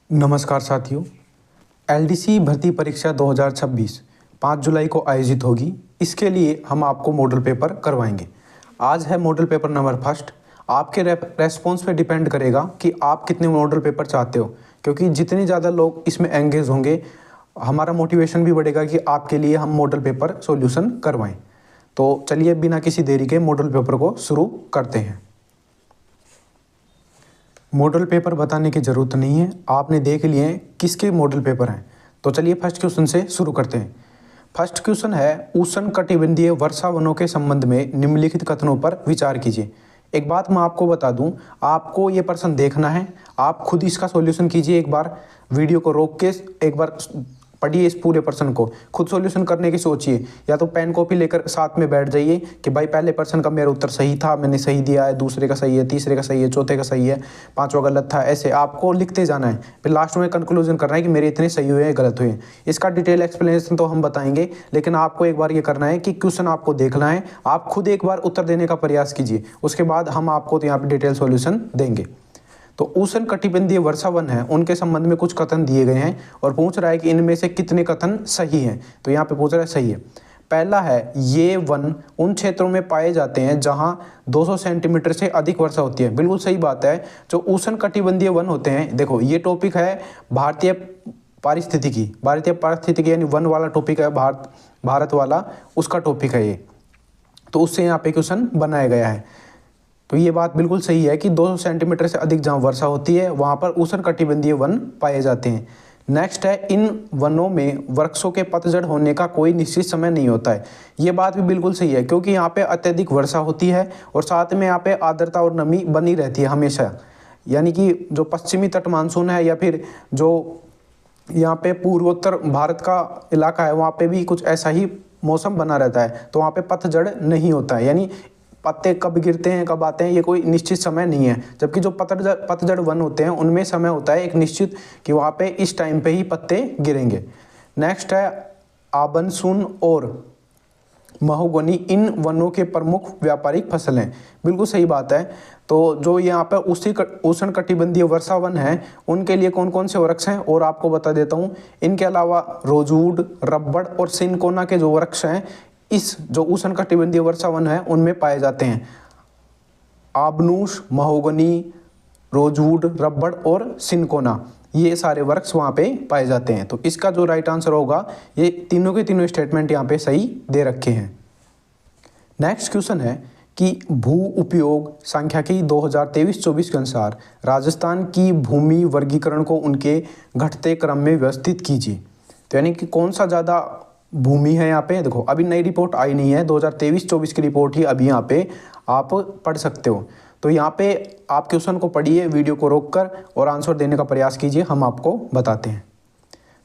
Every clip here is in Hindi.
नमस्कार साथियों। एलडीसी भर्ती परीक्षा 2026 5 जुलाई को आयोजित होगी। इसके लिए हम आपको मॉडल पेपर करवाएंगे। आज है मॉडल पेपर नंबर फर्स्ट। आपके रेस्पॉन्स पे डिपेंड करेगा कि आप कितने मॉडल पेपर चाहते हो, क्योंकि जितने ज़्यादा लोग इसमें एंगेज होंगे हमारा मोटिवेशन भी बढ़ेगा कि आपके लिए हम मॉडल पेपर सॉल्यूशन करवाएं। तो चलिए बिना किसी देरी के मॉडल पेपर को शुरू करते हैं। मॉडल पेपर बताने की ज़रूरत नहीं है, आपने देख लिए हैं किसके मॉडल पेपर हैं। तो चलिए फर्स्ट क्वेश्चन से शुरू करते हैं। फर्स्ट क्वेश्चन है, उष्णकटिबंधीय वर्षा वनों के संबंध में निम्नलिखित कथनों पर विचार कीजिए। एक बात मैं आपको बता दूं, आपको ये प्रश्न देखना है, आप खुद इसका सॉल्यूशन कीजिए। एक बार वीडियो को रोक के एक बार पढ़िए इस पूरे प्रश्न को, खुद सॉल्यूशन करने की सोचिए, या तो पेन कॉपी लेकर साथ में बैठ जाइए कि भाई पहले प्रश्न का मेरा उत्तर सही था, मैंने सही दिया है, दूसरे का सही है, तीसरे का सही है, चौथे का सही है, पांचवा गलत था। ऐसे आपको लिखते जाना है, फिर लास्ट में कंक्लूजन करना है कि मेरे इतने सही हुए गलत हुए। इसका डिटेल एक्सप्लेनेशन तो हम बताएंगे, लेकिन आपको एक बार ये करना है कि क्वेश्चन आपको देखना है, आप खुद एक बार उत्तर देने का प्रयास कीजिए, उसके बाद हम आपको यहाँ पे डिटेल सॉल्यूशन देंगे। तो उष्णकटिबंधीय वर्षा वन है, उनके संबंध में कुछ कथन दिए गए हैं और पूछ रहा है कि इनमें से कितने कथन सही हैं। तो यहाँ पे पूछ रहा है सही है। पहला है, ये वन उन क्षेत्रों में पाए जाते हैं जहां 200 सेंटीमीटर से अधिक वर्षा होती है। बिल्कुल सही बात है। जो उष्णकटिबंधीय वन होते हैं, देखो ये टॉपिक है भारतीय पारिस्थितिकी यानी वन वाला टॉपिक है, भारत वाला उसका टॉपिक है ये, तो उससे यहाँ पे क्वेश्चन बनाया गया है। तो ये बात बिल्कुल सही है कि 200 सेंटीमीटर से अधिक जहाँ वर्षा होती है वहाँ पर उष्णकटिबंधीय वन पाए जाते हैं। नेक्स्ट है, इन वनों में वृक्षों के पतझड़ होने का कोई निश्चित समय नहीं होता है। ये बात भी बिल्कुल सही है, क्योंकि यहाँ पे अत्यधिक वर्षा होती है और साथ में यहाँ पे आर्द्रता और नमी बनी रहती है हमेशा। यानी कि जो पश्चिमी तट मानसून है या फिर जो यहाँ पे पूर्वोत्तर भारत का इलाका है वहाँ पे भी कुछ ऐसा ही मौसम बना रहता है, तो वहाँ पे पतझड़ नहीं होता है। यानी पत्ते कब गिरते हैं कब आते हैं ये कोई निश्चित समय नहीं है। जबकि जो पतझड़ वन होते हैं उनमें समय होता है एक निश्चित कि वहाँ पे इस टाइम पे ही पत्ते गिरेंगे। नेक्स्ट है, आबनसून और महोगनी इन वनों के प्रमुख व्यापारिक फसल हैं। बिल्कुल सही बात है। तो जो यहाँ पर उष्णकटिबंधीय वर्षा वन है उनके लिए कौन कौन से वृक्ष हैं और आपको बता देता हूँ। इनके अलावा रोजवुड, रबड़ और सिनकोना के जो वृक्ष हैं इस जो उष्णकटिबंधीय वर्षा वन है उनमें पाए जाते हैं। आबनूस, महोगनी, रोजवुड, रबड़ और सिनकोना, ये सारे वृक्ष वहाँ पे पाए जाते हैं। तो इसका जो राइट आंसर होगा, ये तीनों के तीनों स्टेटमेंट यहाँ पे सही दे रखे हैं। नेक्स्ट क्वेश्चन है कि भू उपयोग सांख्यिकी 2023-24 के अनुसार राजस्थान की भूमि वर्गीकरण को उनके घटते क्रम में व्यवस्थित कीजिए। तो यानी कि कौन सा ज़्यादा भूमि है यहाँ पे। देखो अभी नई रिपोर्ट आई नहीं है, 2023-24 की रिपोर्ट ही अभी यहाँ पे आप पढ़ सकते हो। तो यहाँ पे आप क्वेश्चन को पढ़िए, वीडियो को रोककर और आंसर देने का प्रयास कीजिए, हम आपको बताते हैं।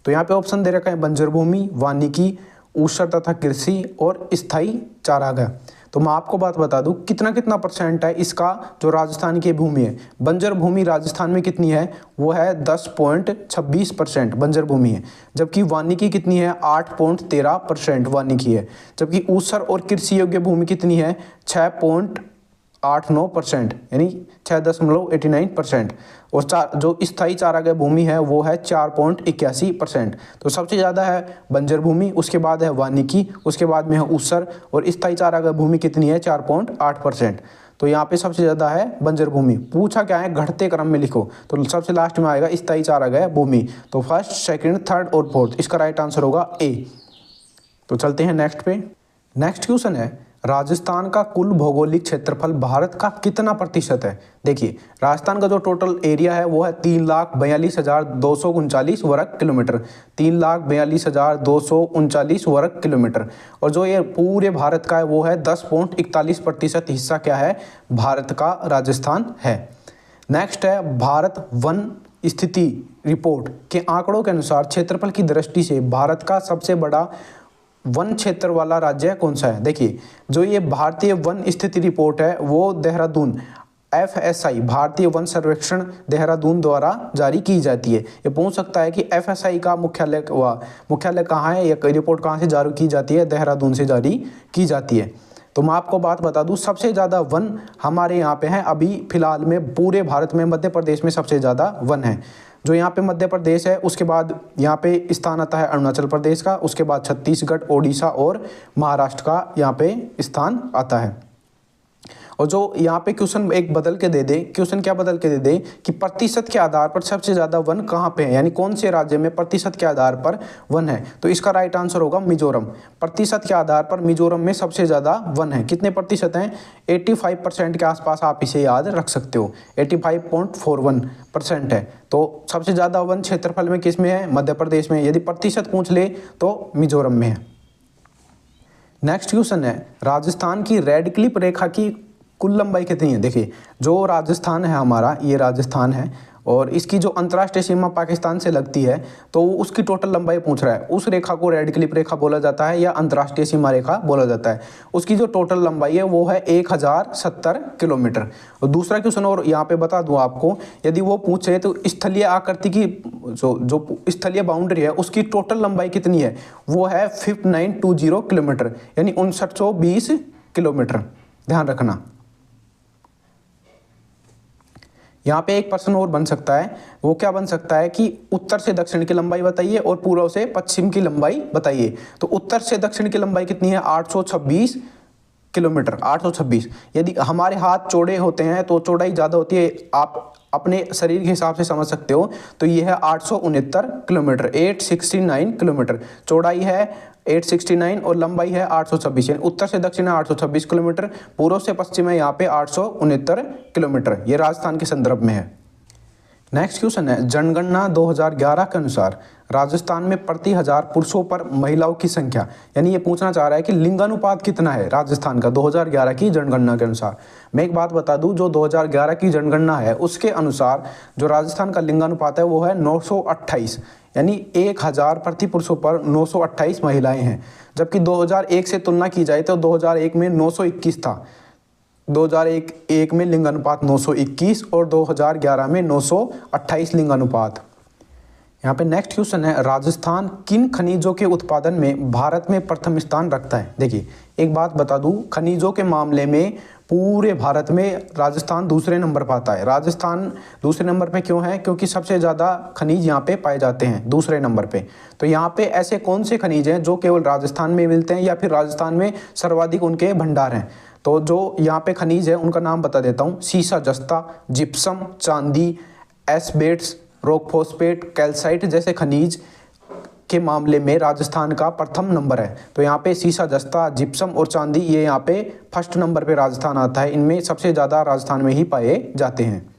तो यहाँ पे ऑप्शन दे रखा है बंजर भूमि, वानिकी, ऊषर तथा कृषि और स्थायी चारागाह। तो मैं आपको बात बता दूं कितना कितना परसेंट है इसका जो राजस्थान की भूमि है। बंजर भूमि राजस्थान में कितनी है, वो है 10.26% बंजर भूमि है। जबकि वानिकी कितनी है, 8.13% वानिकी है। जबकि ऊसर और कृषि योग्य भूमि कितनी है, 6.89% यानी 6.89%। और जो स्थायी चारागाह भूमि है वो है 4.81%। तो सबसे ज़्यादा है बंजर भूमि, उसके बाद है वानिकी, उसके बाद में है ऊसर, और स्थायी चारागाह भूमि कितनी है, 4.8%। तो यहाँ पे सबसे ज़्यादा है बंजर भूमि। पूछा क्या है, घटते क्रम में लिखो, तो सबसे लास्ट में आएगा स्थायी चारागाह भूमि। तो फर्स्ट, सेकेंड, थर्ड और फोर्थ, इसका राइट आंसर होगा ए। तो चलते हैं नेक्स्ट पे। नेक्स्ट क्वेश्चन है, राजस्थान का कुल भौगोलिक क्षेत्रफल भारत का कितना प्रतिशत है। देखिए राजस्थान का जो टोटल एरिया है वो है 3,42,239 वर्ग किलोमीटर, 3,42,239 वर्ग किलोमीटर। और जो ये पूरे भारत का है वो है 10.41% हिस्सा क्या है, भारत का राजस्थान है। नेक्स्ट है, भारत वन स्थिति रिपोर्ट के आंकड़ों के अनुसार क्षेत्रफल की दृष्टि से भारत का सबसे बड़ा वन क्षेत्र वाला राज्य कौन सा है। देखिए जो ये भारतीय वन स्थिति रिपोर्ट है वो देहरादून FSI भारतीय वन सर्वेक्षण देहरादून द्वारा जारी की जाती है। ये पूछ सकता है कि FSI का मुख्यालय कहाँ है, या रिपोर्ट कहाँ से जारी की जाती है, देहरादून से जारी की जाती है। तो मैं आपको बात बता दूं, सबसे ज़्यादा वन हमारे यहाँ पे हैं अभी फिलहाल में पूरे भारत में। मध्य प्रदेश में सबसे ज़्यादा वन है। जो यहाँ पे मध्य प्रदेश है, उसके बाद यहाँ पे स्थान आता है अरुणाचल प्रदेश का, उसके बाद छत्तीसगढ़, ओडिशा और महाराष्ट्र का यहाँ पे स्थान आता है। और जो यहाँ पे क्वेश्चन एक बदल के दे दे, क्वेश्चन क्या बदल के दे दे कि प्रतिशत के आधार पर सबसे ज़्यादा वन कहाँ पे है, यानी कौन से राज्य में प्रतिशत के आधार पर वन है, तो इसका राइट आंसर होगा मिजोरम। प्रतिशत के आधार पर मिजोरम में सबसे ज़्यादा वन है। कितने प्रतिशत हैं? 85% के आसपास आप इसे याद रख सकते हो, 85.41% है। तो सबसे ज़्यादा वन क्षेत्रफल में किस में है? मध्य प्रदेश में। यदि प्रतिशत पूछ ले तो मिजोरम में है। नेक्स्ट क्वेश्चन है, राजस्थान की रेड क्लिफ रेखा की कुल लंबाई कितनी है? देखिए, जो राजस्थान है हमारा, ये राजस्थान है और इसकी जो अंतर्राष्ट्रीय सीमा पाकिस्तान से लगती है, तो उसकी टोटल लंबाई पूछ रहा है। उस रेखा को रेड क्लिफ रेखा बोला जाता है या अंतर्राष्ट्रीय सीमा रेखा बोला जाता है। उसकी जो टोटल लंबाई है वो है 1070 किलोमीटर। और दूसरा क्वेश्चन और यहाँ पे बता दूँ आपको, यदि वो पूछे तो स्थलीय आकृति की जो स्थलीय बाउंड्री है उसकी टोटल लंबाई कितनी है? वो है 5920 किलोमीटर, यानी 5920 किलोमीटर। ध्यान रखना। यहाँ पे एक प्रश्न और बन सकता है, वो क्या बन सकता है कि उत्तर से दक्षिण की लंबाई बताइए और पूर्व से पश्चिम की लंबाई बताइए। तो उत्तर से दक्षिण की लंबाई कितनी है? 826 किलोमीटर, 826। यदि हमारे हाथ चौड़े होते हैं तो चौड़ाई ज़्यादा होती है, आप अपने शरीर के हिसाब से समझ सकते हो। तो ये है 869 किलोमीटर, 869 किलोमीटर। चौड़ाई है 869 और लंबाई है 826, यानी उत्तर से दक्षिण है 826 किलोमीटर, पूर्व से पश्चिम है यहाँ पे 869 किलोमीटर। ये राजस्थान के संदर्भ में है। नेक्स्ट क्वेश्चन है, जनगणना 2011 के अनुसार राजस्थान में प्रति 1000 पुरुषों पर महिलाओं की संख्या, यानी ये पूछना चाह रहा है कि लिंगानुपात कितना है राजस्थान का 2011 की जनगणना के अनुसार। मैं एक बात बता दूं, जो 2011 की जनगणना है उसके अनुसार जो राजस्थान का लिंगानुपात है वो है 928, यानी 1000 प्रति पुरुषों पर 928 महिलाएं हैं। जबकि 2001 से तुलना की जाए तो 2001 में 921 था। 2001 में लिंगानुपात 921 और 2011 में 928 लिंगानुपात। यहाँ पे नेक्स्ट क्वेश्चन है, राजस्थान किन खनिजों के उत्पादन में भारत में प्रथम स्थान रखता है? देखिए, एक बात बता दूं, खनिजों के मामले में पूरे भारत में राजस्थान दूसरे नंबर पर आता है। राजस्थान दूसरे नंबर पे क्यों है? क्योंकि सबसे ज़्यादा खनिज यहाँ पे पाए जाते हैं दूसरे नंबर पे। तो यहाँ पे ऐसे कौन से खनिज हैं जो केवल राजस्थान में मिलते हैं या फिर राजस्थान में सर्वाधिक उनके भंडार हैं? तो जो यहाँ पे खनिज है उनका नाम बता देता हूँ, सीसा जस्ता, जिप्सम, चांदी, एस्बेट्स, रॉक फॉस्फेट, कैल्साइट जैसे खनिज के मामले में राजस्थान का प्रथम नंबर है। तो यहाँ पे सीसा जस्ता, जिप्सम और चांदी, ये यहाँ पे फर्स्ट नंबर पे राजस्थान आता है। इनमें सबसे ज़्यादा राजस्थान में ही पाए जाते हैं।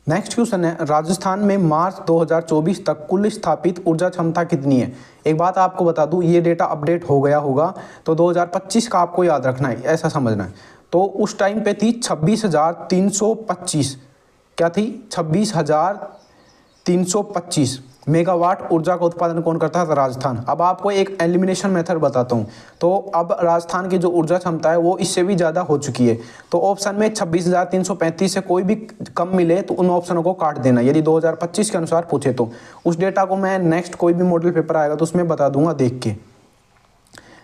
नेक्स्ट क्वेश्चन है, राजस्थान में मार्च 2024 तक कुल स्थापित ऊर्जा क्षमता कितनी है? एक बात आपको बता दूं, ये डेटा अपडेट हो गया होगा, तो 2025 का आपको याद रखना है, ऐसा समझना है। तो उस टाइम पे थी 26,325, क्या थी? 26,325 मेगावाट ऊर्जा का उत्पादन कौन करता था? राजस्थान। अब आपको एक एलिमिनेशन मेथड बताता हूँ। तो अब राजस्थान की जो ऊर्जा क्षमता है वो इससे भी ज़्यादा हो चुकी है। तो ऑप्शन में 26,335 से कोई भी कम मिले तो उन ऑप्शनों को काट देना, यदि 2025 के अनुसार पूछे तो। उस डेटा को मैं नेक्स्ट कोई भी मॉडल पेपर आएगा तो उसमें बता दूंगा, देख के।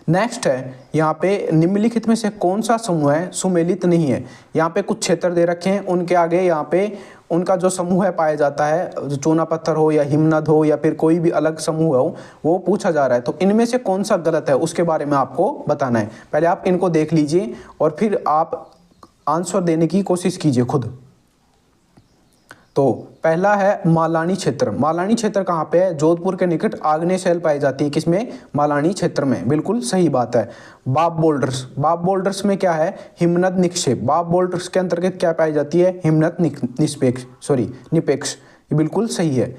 नेक्स्ट है, यहाँ पे निम्नलिखित में से कौन सा समूह है सुमेलित नहीं है? यहाँ पे कुछ क्षेत्र दे रखे हैं, उनके आगे यहाँ पे उनका जो समूह है पाया जाता है, जो चूना पत्थर हो या हिमनद हो या फिर कोई भी अलग समूह हो, वो पूछा जा रहा है। तो इनमें से कौन सा गलत है उसके बारे में आपको बताना है। पहले आप इनको देख लीजिए और फिर आप आंसर देने की कोशिश कीजिए खुद। तो पहला है मालानी क्षेत्र। मालानी क्षेत्र कहाँ पे है? जोधपुर के निकट आग्नेय शैल पाई जाती है। किसमें? मालानी क्षेत्र में। बिल्कुल सही बात है। बाब बोल्डर्स, बाब बोल्डर्स में क्या है? हिमनद निक्षेप। बाब बोल्डर्स के अंतर्गत क्या पाई जाती है? हिमनद निपेक्ष। ये बिल्कुल सही है।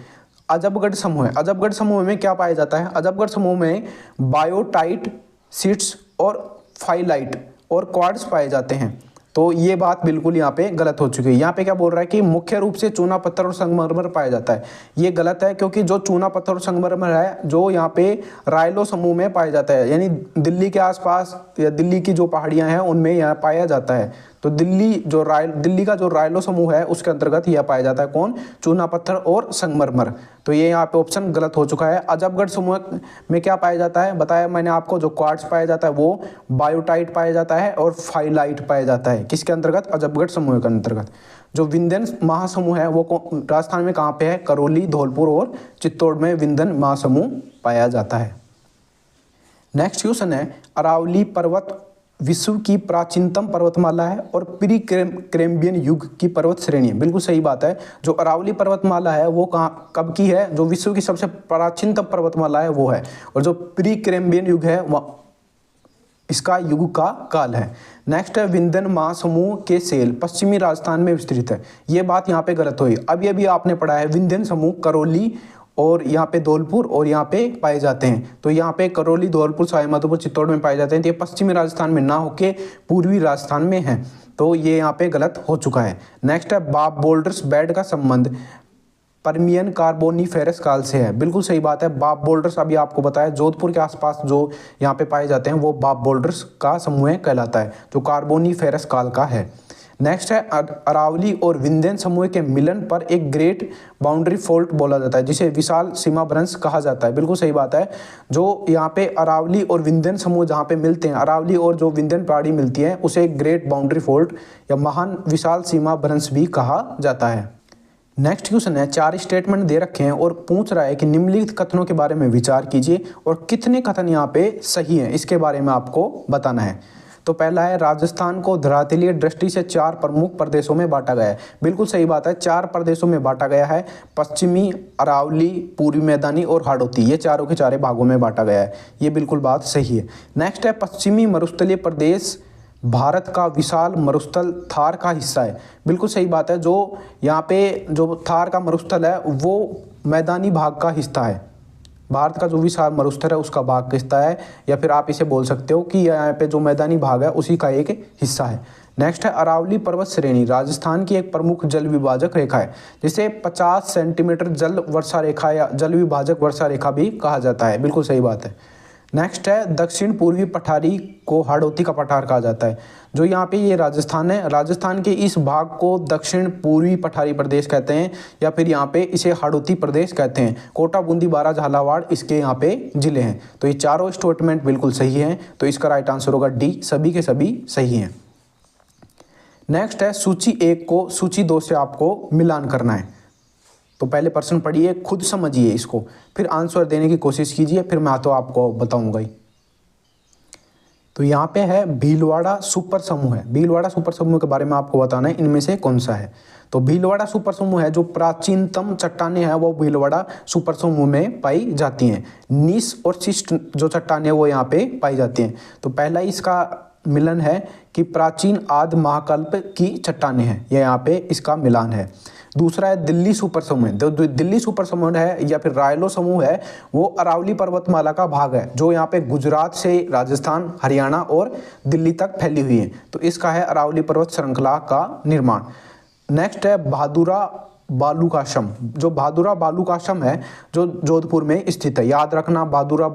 अजबगढ़ समूह है। अजबगढ़ समूह में क्या पाया जाता है? अजबगढ़ समूह में बायोटाइट, सीट्स और फाइलाइट और क्वार्ट्ज पाए जाते हैं। तो ये बात बिल्कुल यहाँ पे गलत हो चुकी है। यहाँ पे क्या बोल रहा है कि मुख्य रूप से चूना पत्थर और संगमरमर पाया जाता है। ये गलत है, क्योंकि जो चूना पत्थर और संगमरमर है जो यहाँ पे रायलो समूह में पाया जाता है, यानी दिल्ली के आसपास या दिल्ली की जो पहाड़ियाँ हैं उनमें यहाँ पाया जाता है। तो दिल्ली का जो रायलो समूह है उसके अंतर्गत यह पाया जाता है कौन, चूना पत्थर और संगमरमर। तो ये यहाँ पे ऑप्शन गलत हो चुका है। अजबगढ़ समूह में क्या पाया जाता है, बताया मैंने आपको, जो क्वार्ट्ज पाया जाता है वो बायोटाइट पाया जाता है और फाइलाइट पाया जाता है। किसके अंतर्गत, अजबगढ़ समूह के अंतर्गत। जो विंध्यन महासमूह है वो राजस्थान में कहाँ पे है, करौली, धौलपुर और चित्तौड़ में विंध्यन महासमूह पाया जाता है। नेक्स्ट क्वेश्चन है, अरावली पर्वत विश्व की प्राचीनतम पर्वतमाला है और प्री कैम्ब्रियन युग की पर्वत श्रेणी है। बिल्कुल सही बात है। जो अरावली पर्वतमाला है वो कब की है, जो विश्व की सबसे प्राचीनतम पर्वतमाला है वो है। और जो प्री कैम्ब्रियन युग है वह इसका युग का काल है। नेक्स्ट है, विंध्यन महासमूह के सेल पश्चिमी राजस्थान में विस्तृत है। ये बात यहाँ पे गलत हुई। अभी आपने पढ़ा है विंध्यन समूह करौली और यहाँ पे धौलपुर और यहाँ पे पाए जाते हैं। तो यहाँ पे करौली, धौलपुर, सवाईमाधोपुर, चित्तौड़ में पाए जाते हैं। तो ये पश्चिमी राजस्थान में ना होके पूर्वी राजस्थान में है। तो ये यहाँ पे गलत हो चुका है। नेक्स्ट है, बाब बोल्डर्स बेड का संबंध परमियन कार्बोनिफेरस काल से है। बिल्कुल सही बात है। बाब बोल्डर्स अभी आपको बताया, जोधपुर के आसपास जो यहाँ पे पाए जाते हैं वो बाब बोल्डर्स का समूह कहलाता है, जो कार्बोनिफेरस काल का है। नेक्स्ट है, अरावली और विंध्यन समूह के मिलन पर एक ग्रेट बाउंड्री फॉल्ट बोला जाता है, जिसे विशाल सीमा भ्रंश कहा जाता है। बिल्कुल सही बात है। जो यहाँ पे अरावली और विंध्यन समूह जहाँ पे मिलते हैं, अरावली और जो विंध्यन पहाड़ी मिलती है उसे ग्रेट बाउंड्री फॉल्ट या महान विशाल सीमा भ्रंश भी कहा जाता है। नेक्स्ट क्वेश्चन है, 4 स्टेटमेंट दे रखे हैं और पूछ रहा है कि निम्नलिखित कथनों के बारे में विचार कीजिए और कितने कथन यहाँ पे सही हैं, इसके बारे में आपको बताना है। तो पहला है, राजस्थान को धरातलीय दृष्टि से 4 प्रमुख प्रदेशों में बांटा गया है। बिल्कुल सही बात है। 4 प्रदेशों में बांटा गया है, पश्चिमी, अरावली, पूर्वी मैदानी और हाड़ौती। ये चारों के चारे भागों में बांटा गया है। ये बिल्कुल बात सही है। नेक्स्ट है, पश्चिमी मरुस्थलीय प्रदेश भारत का विशाल मरुस्थल थार का हिस्सा है। बिल्कुल सही बात है। जो यहाँ पे जो थार का मरुस्थल है वो मैदानी भाग का हिस्सा है। भारत का जो विशाल मरुस्थल है उसका भाग का हिस्सा है, या फिर आप इसे बोल सकते हो कि यहाँ पे जो मैदानी भाग है उसी का एक हिस्सा है। नेक्स्ट है, अरावली पर्वत श्रेणी राजस्थान की एक प्रमुख जल विभाजक रेखा है, जिसे 50 सेंटीमीटर जल वर्षा रेखा या जल विभाजक वर्षा रेखा भी कहा जाता है। बिल्कुल सही बात है। नेक्स्ट है, दक्षिण पूर्वी पठारी को हाड़ौती का पठार कहा जाता है। जो यहाँ पे ये राजस्थान है, राजस्थान के इस भाग को दक्षिण पूर्वी पठारी प्रदेश कहते हैं, या फिर यहाँ पे इसे हाड़ौती प्रदेश कहते हैं। कोटा, बूंदी, बारां, झालावाड़ इसके यहाँ पे जिले हैं। तो ये चारों स्टेटमेंट बिल्कुल सही हैं। तो इसका राइट आंसर होगा डी, सभी के सभी सही हैं। नेक्स्ट है, सूची 1 को सूची 2 से आपको मिलान करना है। तो पहले प्रश्न पढ़िए, खुद समझिए इसको, फिर आंसर देने की कोशिश कीजिए, फिर मैं तो आपको बताऊंगा ही। तो यहाँ पे है भीलवाड़ा सुपर समूह है। भीलवाड़ा सुपर समूह के बारे में आपको बताना है इनमें से कौन सा है। तो भीलवाड़ा सुपर समूह है, जो प्राचीनतम चट्टानें हैं वो भीलवाड़ा सुपर समूह में पाई जाती हैं। नीस और शिष्ट जो चट्टानें वो यहाँ पे पाई जाती हैं। तो पहला इसका मिलन है कि प्राचीन आदि महाकल्प की चट्टानें हैं, यह यहाँ पे इसका मिलान है। दूसरा है दिल्ली सुपर समूह। जो दिल्ली सुपर समूह है या फिर रायलो समूह है वो अरावली पर्वतमाला का भाग है, जो यहाँ पे गुजरात से राजस्थान, हरियाणा और दिल्ली तक फैली हुई है। तो इसका है अरावली पर्वत श्रृंखला का निर्माण। नेक्स्ट है बहादुरा बालुकाश्रम। जो बहादुरा बालुकाश्रम है जो जोधपुर में स्थित है। याद रखना, बहादुरा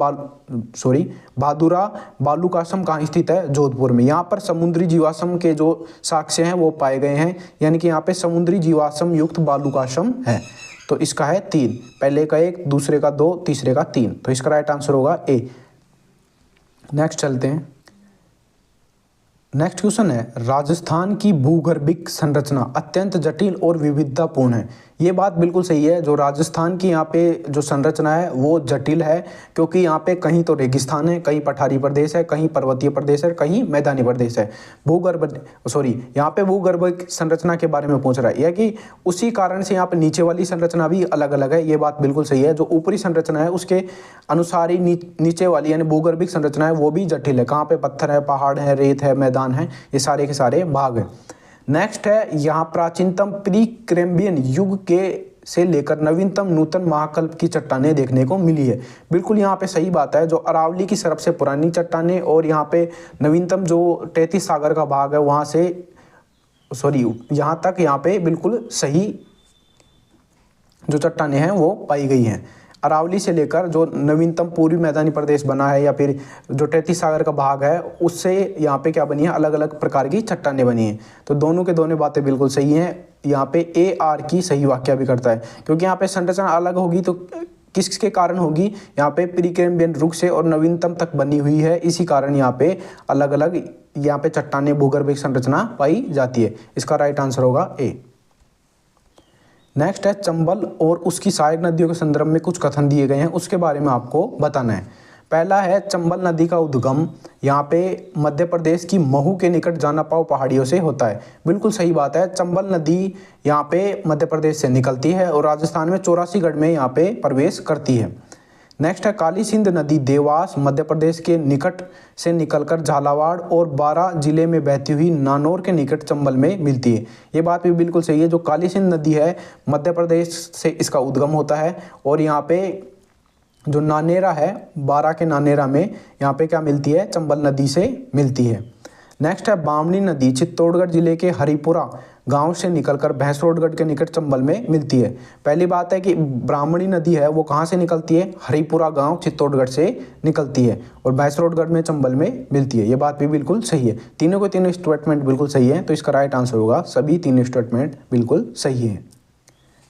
बालुकाश्रम कहाँ स्थित है, जोधपुर में। यहाँ पर समुद्री जीवाश्म के जो साक्ष्य हैं वो पाए गए हैं, यानी कि यहाँ पे समुद्री जीवाश्म युक्त बालुकाश्रम है। तो इसका है 3, पहले का 1, दूसरे का 2, तीसरे का 3। तो इसका राइट आंसर होगा ए। नेक्स्ट चलते हैं। नेक्स्ट क्वेश्चन है, राजस्थान की भूगर्भिक संरचना अत्यंत जटिल और विविधतापूर्ण है। ये बात बिल्कुल सही है। जो राजस्थान की यहाँ पे जो संरचना है वो जटिल है, क्योंकि यहाँ पे कहीं तो रेगिस्तान है, कहीं पठारी प्रदेश है, कहीं पर्वतीय प्रदेश है, कहीं मैदानी प्रदेश है। यहाँ पे भूगर्भ संरचना के बारे में पूछ रहा है, यह कि उसी कारण से यहाँ पे नीचे वाली संरचना भी अलग अलग है। ये बात बिल्कुल सही है। जो ऊपरी संरचना है उसके अनुसार ही नीचे वाली यानी भूगर्भिक संरचना है वो भी जटिल है। कहाँ पे पत्थर है, पहाड़ है, रेत है, मैदान है, ये सारे के सारे भाग हैं। नेक्स्ट है, यहाँ प्राचीनतम प्री कैम्ब्रियन युग के से लेकर नवीनतम नूतन महाकल्प की चट्टानें देखने को मिली है। बिल्कुल यहाँ पे सही बात है। जो अरावली की सबसे पुरानी चट्टानें और यहाँ पे नवीनतम जो 33 सागर का भाग है वहाँ से यहाँ तक यहाँ पे बिल्कुल सही जो चट्टानें हैं वो पाई गई हैं। अरावली से लेकर जो नवीनतम पूर्वी मैदानी प्रदेश बना है या फिर जो तैतीस सागर का भाग है, उससे यहाँ पे क्या बनी है, अलग अलग प्रकार की चट्टानें बनी हैं। तो दोनों के दोनों बातें बिल्कुल सही हैं। यहाँ पे ए आर की सही व्याख्या भी करता है, क्योंकि यहाँ पे संरचना अलग होगी तो किसके कारण होगी, यहाँ पे प्रीकैम्बियन रुख से और नवीनतम तक बनी हुई है, इसी कारण यहाँ पे अलग अलग यहाँ पे चट्टानें भूगर्भिक संरचना पाई जाती है। इसका राइट आंसर होगा ए। नेक्स्ट है चंबल और उसकी सहायक नदियों के संदर्भ में कुछ कथन दिए गए हैं, उसके बारे में आपको बताना है। पहला है चंबल नदी का उद्गम यहाँ पे मध्य प्रदेश की महू के निकट जानापाव पहाड़ियों से होता है। बिल्कुल सही बात है, चंबल नदी यहाँ पे मध्य प्रदेश से निकलती है और राजस्थान में 84गढ़ में यहाँ पे प्रवेश करती है। नेक्स्ट है काली सिंध नदी देवास मध्य प्रदेश के निकट से निकलकर झालावाड़ और बारां जिले में बहती हुई नानौर के निकट चंबल में मिलती है। ये बात भी बिल्कुल सही है, जो काली सिंध नदी है मध्य प्रदेश से इसका उद्गम होता है और यहाँ पे जो नानेरा है, बारां के नानेरा में यहाँ पे क्या मिलती है, चंबल नदी से मिलती है। नेक्स्ट है बामनी नदी चित्तौड़गढ़ जिले के हरिपुरा गांव से निकलकर भैंसरोडगढ़ के निकट चंबल में मिलती है। पहली बात है कि ब्राह्मणी नदी है वो कहाँ से निकलती है, हरिपुरा गांव चित्तौड़गढ़ से निकलती है और भैंसरोडगढ़ में चंबल में मिलती है। ये बात भी बिल्कुल सही है, तीनों के तीनों स्टेटमेंट बिल्कुल सही है, तो इसका राइट आंसर होगा सभी तीनों स्टेटमेंट बिल्कुल सही है।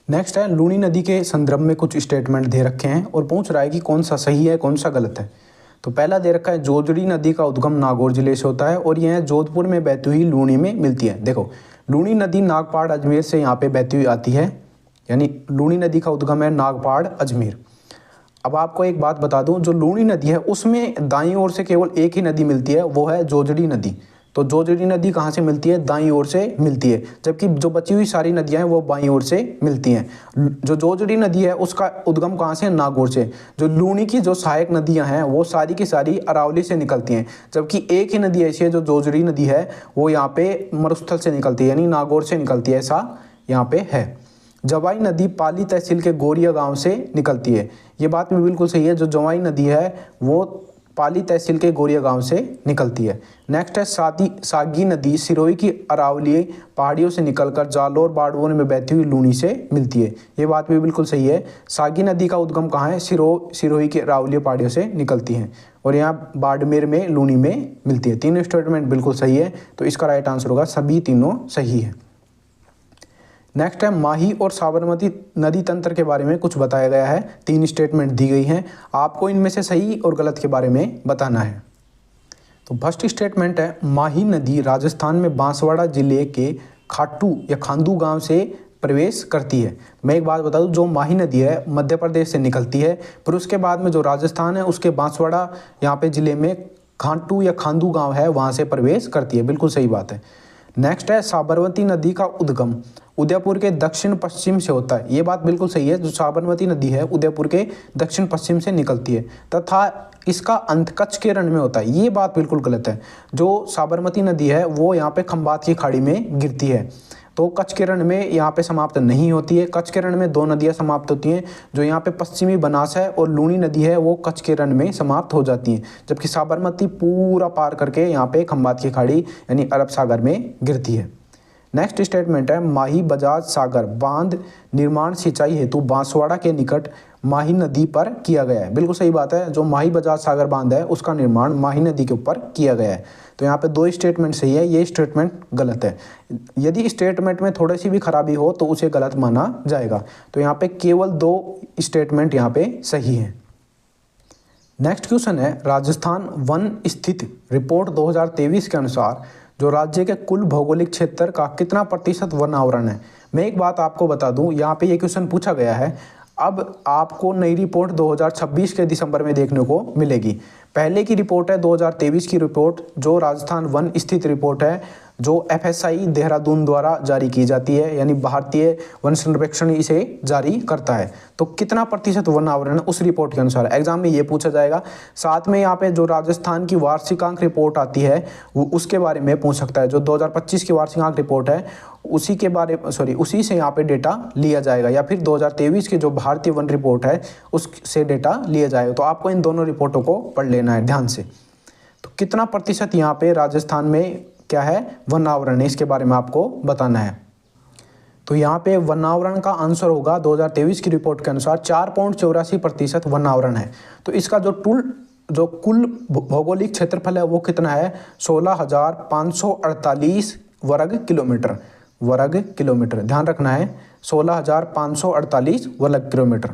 नेक्स्ट है लूनी नदी के संदर्भ में कुछ स्टेटमेंट दे रखे हैं और पूछ रहा है कि कौन सा सही है कौन सा गलत है। तो पहला दे रखा है जोजड़ी नदी का उद्गम नागौर जिले से होता है और यह जोधपुर में बहती हुई लूनी में मिलती है। देखो लूनी नदी नागपाड़ अजमेर से यहाँ पे बहती हुई आती है, यानी लूनी नदी का उद्गम है नागपाड़ अजमेर। अब आपको एक बात बता दूं, जो लूनी नदी है उसमें दाईं ओर से केवल एक ही नदी मिलती है, वो है जोजड़ी नदी। तो जोजड़ी नदी कहाँ से मिलती है, दाईं ओर से मिलती है, जबकि जो बची हुई सारी नदियाँ हैं वो बाईं ओर से मिलती हैं। जो जोजड़ी नदी है उसका उद्गम कहाँ से, नागौर से। जो लूनी की जो सहायक नदियाँ हैं वो सारी की सारी अरावली से निकलती हैं, जबकि एक ही नदी ऐसी है जो जोजड़ी नदी है वो यहाँ पे मरुस्थल से निकलती है, यानी नागौर से निकलती है, ऐसा यहाँ पे है। जवाई नदी पाली तहसील के गोरिया गाँव से निकलती है। ये बात भी बिल्कुल सही है, जो जवाई नदी है वो पाली तहसील के गोरिया गांव से निकलती है। नेक्स्ट है सागी नदी सिरोही की अरावली पहाड़ियों से निकलकर जालोर बाड़मेर में बहती हुई लूनी से मिलती है। ये बात भी बिल्कुल सही है, सागी नदी का उद्गम कहाँ है, सिरोही की अरावली पहाड़ियों से निकलती है और यहाँ बाड़मेर में लूनी में मिलती है। तीनों स्टेटमेंट बिल्कुल सही है, तो इसका राइट आंसर होगा सभी तीनों सही है। नेक्स्ट है माही और साबरमती नदी तंत्र के बारे में कुछ बताया गया है, 3 स्टेटमेंट दी गई हैं, आपको इनमें से सही और गलत के बारे में बताना है। तो फर्स्ट स्टेटमेंट है माही नदी राजस्थान में बांसवाड़ा जिले के खाटू या खांदू गांव से प्रवेश करती है। मैं एक बात बता दूं, जो माही नदी है मध्य प्रदेश से निकलती है, फिर उसके बाद में जो राजस्थान है उसके बांसवाड़ा यहाँ पे जिले में खाटू या खांदू गाँव है वहाँ से प्रवेश करती है, बिल्कुल सही बात है। नेक्स्ट है साबरमती नदी का उद्गम उदयपुर के दक्षिण पश्चिम से होता है। ये बात बिल्कुल सही है, जो साबरमती नदी है उदयपुर के दक्षिण पश्चिम से निकलती है तथा इसका अंत कच्छ के रण में होता है। ये बात बिल्कुल गलत है, जो साबरमती नदी है वो यहाँ पे खंबात की खाड़ी में गिरती है, तो कच्छ के रण में यहाँ पे समाप्त नहीं होती है। कच्छ के रण में 2 नदियाँ समाप्त होती हैं, जो यहाँ पे पश्चिमी बनास है और लूनी नदी है वो कच्छ के रण में समाप्त हो जाती हैं, जबकि साबरमती पूरा पार करके यहाँ पे खंबात की खाड़ी यानी अरब सागर में गिरती है। नेक्स्ट स्टेटमेंट है माही बजाज सागर बांध निर्माण सिंचाई हेतु बांसवाड़ा के निकट माही नदी पर किया गया है। बिल्कुल सही बात है, जो माही बजाज सागर बांध है उसका निर्माण माही नदी के ऊपर किया गया है। तो यहाँ पे 2 स्टेटमेंट सही है, ये स्टेटमेंट गलत है। यदि स्टेटमेंट में थोड़ी सी भी खराबी हो तो उसे गलत माना जाएगा। तो यहाँ पे केवल 2 स्टेटमेंट यहाँ पे सही है। नेक्स्ट क्वेश्चन है राजस्थान वन स्थित रिपोर्ट 2023 के अनुसार जो राज्य के कुल भौगोलिक क्षेत्र का कितना प्रतिशत वन आवरण है। मैं एक बात आपको बता दूं, यहाँ पे ये क्वेश्चन पूछा गया है। अब आपको नई रिपोर्ट 2026 के दिसंबर में देखने को मिलेगी। पहले की रिपोर्ट है 2023 की रिपोर्ट, जो राजस्थान वन स्थित रिपोर्ट है, जो FSI देहरादून द्वारा जारी की जाती है, यानी भारतीय वन सर्वेक्षण इसे जारी करता है। तो कितना प्रतिशत वन आवरण है उस रिपोर्ट के अनुसार एग्जाम में ये पूछा जाएगा। साथ में यहाँ पे जो राजस्थान की वार्षिकांक रिपोर्ट आती है वो उसके बारे में पूछ सकता है। जो 2025 की वार्षिकांक रिपोर्ट है उसी से यहाँ पे डेटा लिया जाएगा, या फिर 2023 की जो भारतीय वन रिपोर्ट है उससे डेटा लिया जाएगा। तो आपको इन दोनों रिपोर्टों को पढ़ लेना है ध्यान से। तो कितना प्रतिशत यहाँ पे राजस्थान में क्या है वन आवरण है, इसके बारे में आपको बताना है। तो यहाँ पे वनावरण का आंसर होगा 2023 की रिपोर्ट के अनुसार 4.84% वनावरण है। तो इसका जो कुल भौगोलिक क्षेत्रफल है वो कितना है, 16,548 वर्ग किलोमीटर। ध्यान रखना है 16,548 वर्ग किलोमीटर।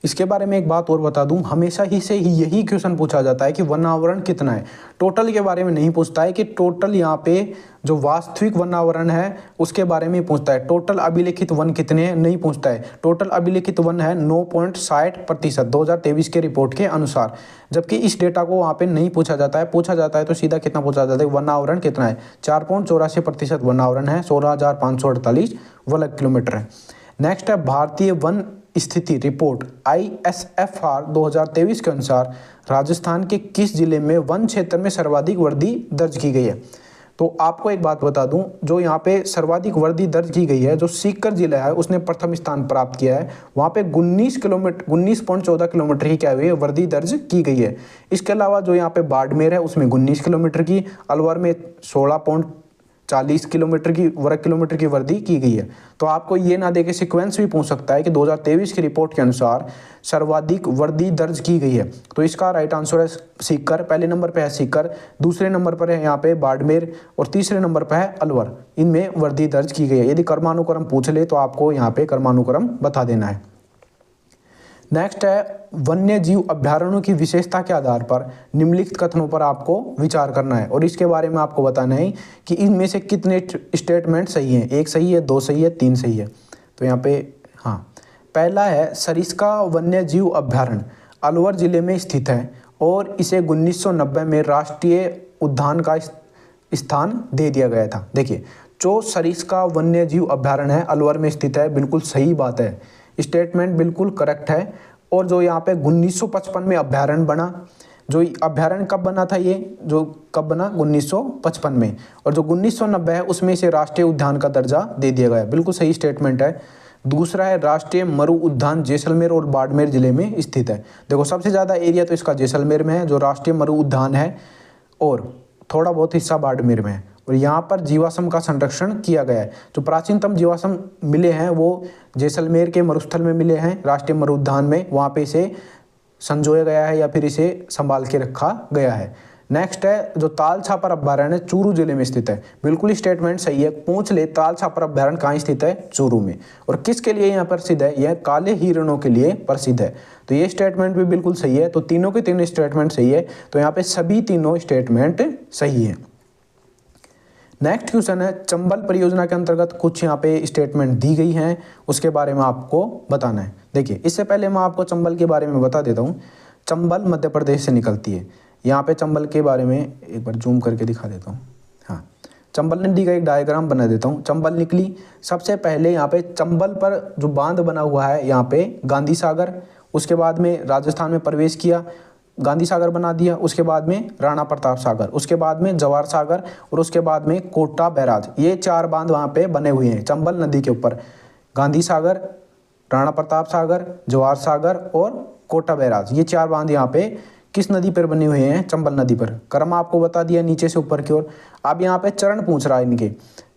इसके बारे में एक बात और बता दूं, हमेशा ही से यही क्वेश्चन पूछा जाता है कि वनावरण कितना है। टोटल के बारे में नहीं पूछता है कि टोटल यहाँ पे जो वास्तविक वनावरण है उसके बारे में पूछता है। टोटल अभिलेखित वन कितने हैं नहीं पूछता है। टोटल अभिलेखित वन है 9.60% 2023 के रिपोर्ट के अनुसार, जबकि इस डेटा को वहाँ पे नहीं पूछा जाता है। पूछा जाता है तो सीधा कितना पूछा जाता है, वनावरण कितना है, 4.84% वनावरण है, 16,548 वर्ग किलोमीटर है। नेक्स्ट है भारतीय वन स्थिति रिपोर्ट ISFR 2023 के अनुसार राजस्थान के किस जिले में वन क्षेत्र में सर्वाधिक वृद्धि दर्ज की गई है। तो आपको एक बात बता दूं, जो यहाँ पे सर्वाधिक वृद्धि दर्ज की गई है, जो सीकर जिला है उसने प्रथम स्थान प्राप्त किया है। वहाँ पे 19.14 किलोमीटर की क्या हुई है, वृद्धि दर्ज की गई है। इसके अलावा जो यहाँ पे बाड़मेर है उसमें 19 किलोमीटर की, अलवर में 16.40 किलोमीटर की वर्ग किलोमीटर की वृद्धि की गई है। तो आपको ये ना देके सीक्वेंस भी पूछ सकता है कि 2023 की रिपोर्ट के अनुसार सर्वाधिक वृद्धि दर्ज की गई है। तो इसका राइट आंसर है सीकर। पहले नंबर पे है सीकर, दूसरे नंबर पर है यहाँ पे बाड़मेर और तीसरे नंबर पर है अलवर। इनमें वृद्धि दर्ज की गई है। यदि क्रमानुक्रम पूछ ले तो आपको यहाँ पे क्रमानुक्रम बता देना है। नेक्स्ट है वन्य जीव अभ्यारण्यों की विशेषता के आधार पर निम्नलिखित कथनों पर आपको विचार करना है और इसके बारे में आपको बताना है कि इनमें से कितने स्टेटमेंट सही हैं। 1 सही है, 2 सही है, 3 सही है। तो यहाँ पे हाँ, पहला है सरिस्का वन्य जीव अभ्यारण्य अलवर जिले में स्थित है और इसे 1990 में राष्ट्रीय उद्यान का स्थान दे दिया गया था। देखिए, जो सरिस्का वन्य जीव अभ्यारण्य है अलवर में स्थित है, बिल्कुल सही बात है, स्टेटमेंट बिल्कुल करेक्ट है। और जो यहाँ पे 1955 में अभ्यारण्य बना, जो अभ्यारण्य कब बना था, ये जो कब बना 1955 में, और जो 1990 है उसमें इसे राष्ट्रीय उद्यान का दर्जा दे दिया गया। बिल्कुल सही स्टेटमेंट है। दूसरा है राष्ट्रीय मरु उद्यान जैसलमेर और बाड़मेर जिले में स्थित है। देखो, सबसे ज़्यादा एरिया तो इसका जैसलमेर में है जो राष्ट्रीय मरु उद्यान है, और थोड़ा बहुत हिस्सा बाड़मेर में है। और यहाँ पर जीवाश्म का संरक्षण किया गया है। जो प्राचीनतम जीवाश्म मिले हैं वो जैसलमेर के मरुस्थल में मिले हैं, राष्ट्रीय मरु उद्यान में। वहाँ पे इसे संजोया गया है या फिर इसे संभाल के रखा गया है। नेक्स्ट है जो ताल छापर अभ्यारण्य चूरू जिले में स्थित है। बिल्कुल स्टेटमेंट सही है। पूछ ले ताल छापर अभ्यारण्य कहाँ स्थित है, चूरू में। और किसके लिए यहाँ प्रसिद्ध है, यह काले हिरणों के लिए प्रसिद्ध है। तो ये स्टेटमेंट भी बिल्कुल सही है। तो तीनों के तीनों स्टेटमेंट सही है। तो यहाँ पे सभी तीनों स्टेटमेंट सही है। नेक्स्ट क्वेश्चन है चंबल परियोजना के अंतर्गत कुछ यहाँ पे स्टेटमेंट दी गई हैं, उसके बारे में आपको बताना है। देखिए, इससे पहले मैं आपको चंबल के बारे में बता देता हूँ। चंबल मध्य प्रदेश से निकलती है। यहाँ पे चंबल के बारे में एक बार जूम करके दिखा देता हूँ। हाँ, चंबल नदी का एक डायग्राम बना देता हूँ। चंबल निकली, सबसे पहले यहाँ पे चंबल पर जो बांध बना हुआ है यहाँ पे गांधी सागर, उसके बाद में राजस्थान में प्रवेश किया, गांधी सागर बना दिया, उसके बाद में राणा प्रताप सागर, उसके बाद में जवाहर सागर और उसके बाद में कोटा बैराज। ये 4 बांध वहाँ पे बने हुए हैं चंबल नदी के ऊपर। गांधी सागर, राणा प्रताप सागर, जवाहर सागर और कोटा बैराज, ये 4 बांध यहाँ पे किस नदी पर बने हुए हैं, चंबल नदी पर। क्रम आपको बता दिया नीचे से ऊपर की ओर। अब यहाँ पे चरण पूछ रहा है इनके,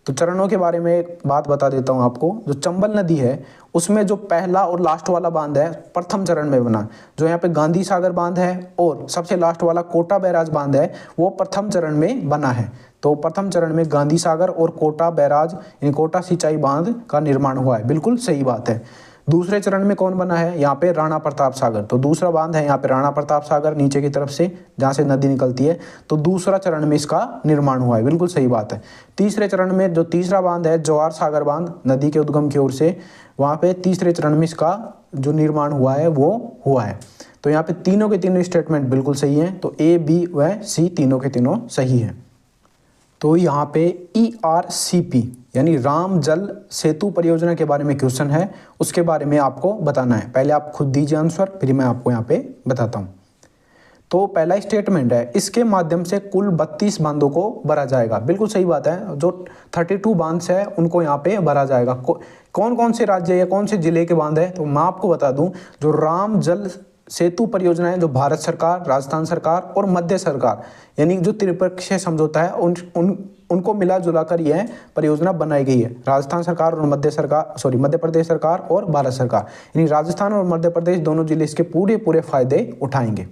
तो चरणों के बारे में एक बात बता देता हूँ आपको। जो चंबल नदी है उसमें जो पहला और लास्ट वाला बांध है प्रथम चरण में बना। जो यहाँ पे गांधी सागर बांध है और सबसे लास्ट वाला कोटा बैराज बांध है वो प्रथम चरण में बना है। तो प्रथम चरण में गांधी सागर और कोटा बैराज यानी कोटा सिंचाई बांध का निर्माण हुआ है। बिल्कुल सही बात है। दूसरे चरण में कौन बना है, यहाँ पे राणा प्रताप सागर। तो दूसरा बांध है यहाँ पे राणा प्रताप सागर नीचे की तरफ से जहाँ से नदी निकलती है। तो दूसरा चरण में इसका निर्माण हुआ है। बिल्कुल सही बात है। तीसरे चरण में जो तीसरा बांध है जवाहर सागर बांध नदी के उद्गम की ओर से, वहाँ पे तीसरे चरण में इसका जो निर्माण हुआ है वो हुआ है। तो यहाँ पे तीनों के तीनों स्टेटमेंट बिल्कुल सही हैं। तो A, B व C तीनों के तीनों सही हैं। तो यहाँ पे ERCP यानी राम जल सेतु परियोजना के बारे में क्वेश्चन है, उसके बारे में आपको बताना है। पहले आप खुद दीजिए आंसर, फिर मैं आपको यहाँ पे बताता हूँ। तो पहला स्टेटमेंट है इसके माध्यम से कुल 32 बांधों को भरा जाएगा। बिल्कुल सही बात है। जो 32 बांध है उनको यहाँ पे भरा जाएगा। कौन कौन से राज्य या कौन से जिले के बांध है, तो मैं आपको बता दूं जो राम जल सेतु परियोजना है जो भारत सरकार, राजस्थान सरकार और मध्य सरकार यानी जो त्रिपक्षीय समझौता है उनको मिला जुला कर यह परियोजना बनाई गई है। राजस्थान सरकार और मध्य प्रदेश सरकार और भारत सरकार, यानी राजस्थान और मध्य प्रदेश दोनों जिले इसके पूरे फायदे उठाएंगे।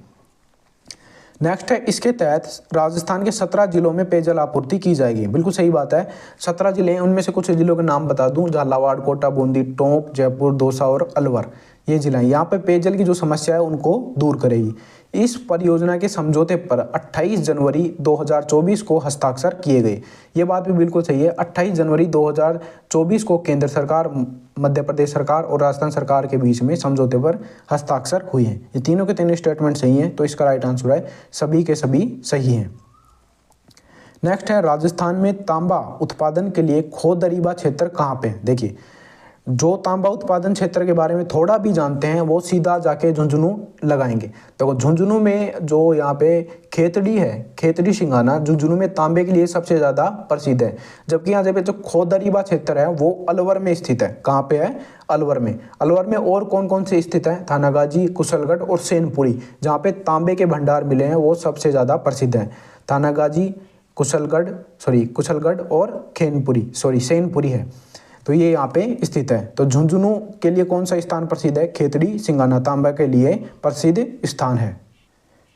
नेक्स्ट है, इसके तहत राजस्थान के 17 जिलों में पेयजल आपूर्ति की जाएगी। बिल्कुल सही बात है, 17 जिले हैं, उनमें से कुछ जिलों के नाम बता दूं, झालावाड़, कोटा, बूंदी, टोंक, जयपुर, दौसा और अलवर, ये जिला हैं। यहाँ पे पेयजल की जो समस्या है उनको दूर करेगी। इस परियोजना के समझौते पर 28 जनवरी 2024 को हस्ताक्षर किए गए। ये बात भी बिल्कुल सही है, 28 जनवरी 2024 को केंद्र सरकार, मध्य प्रदेश सरकार और राजस्थान सरकार के बीच में समझौते पर हस्ताक्षर हुए हैं। ये तीनों के तीनों स्टेटमेंट सही हैं, तो इसका राइट आंसर है सभी के सभी सही हैं। नेक्स्ट है, राजस्थान में तांबा उत्पादन के लिए खोदरीबा क्षेत्र कहाँ पे है? देखिए, जो तांबा उत्पादन क्षेत्र के बारे में थोड़ा भी जानते हैं वो सीधा जाके झुंझुनू लगाएंगे। तो झुंझुनू में जो यहाँ पे खेतड़ी है, खेतड़ी सिंगाना, झुंझुनू में तांबे के लिए सबसे ज़्यादा प्रसिद्ध है। जबकि यहाँ पे जो खोदरीबा क्षेत्र है वो अलवर में स्थित है। कहाँ पे है? अलवर में। अलवर में और कौन कौन से स्थित है? थानागाजी, कुशलगढ़ और सेनपुरी, जहाँ पे तांबे के भंडार मिले हैं वो सबसे ज़्यादा प्रसिद्ध है। थानागाजी, कुशलगढ़ और सेनपुरी है, तो ये यहाँ पे स्थित है। तो झुंझुनू के लिए कौन सा स्थान प्रसिद्ध है? खेतड़ी सिंगाना तांबा के लिए प्रसिद्ध स्थान है।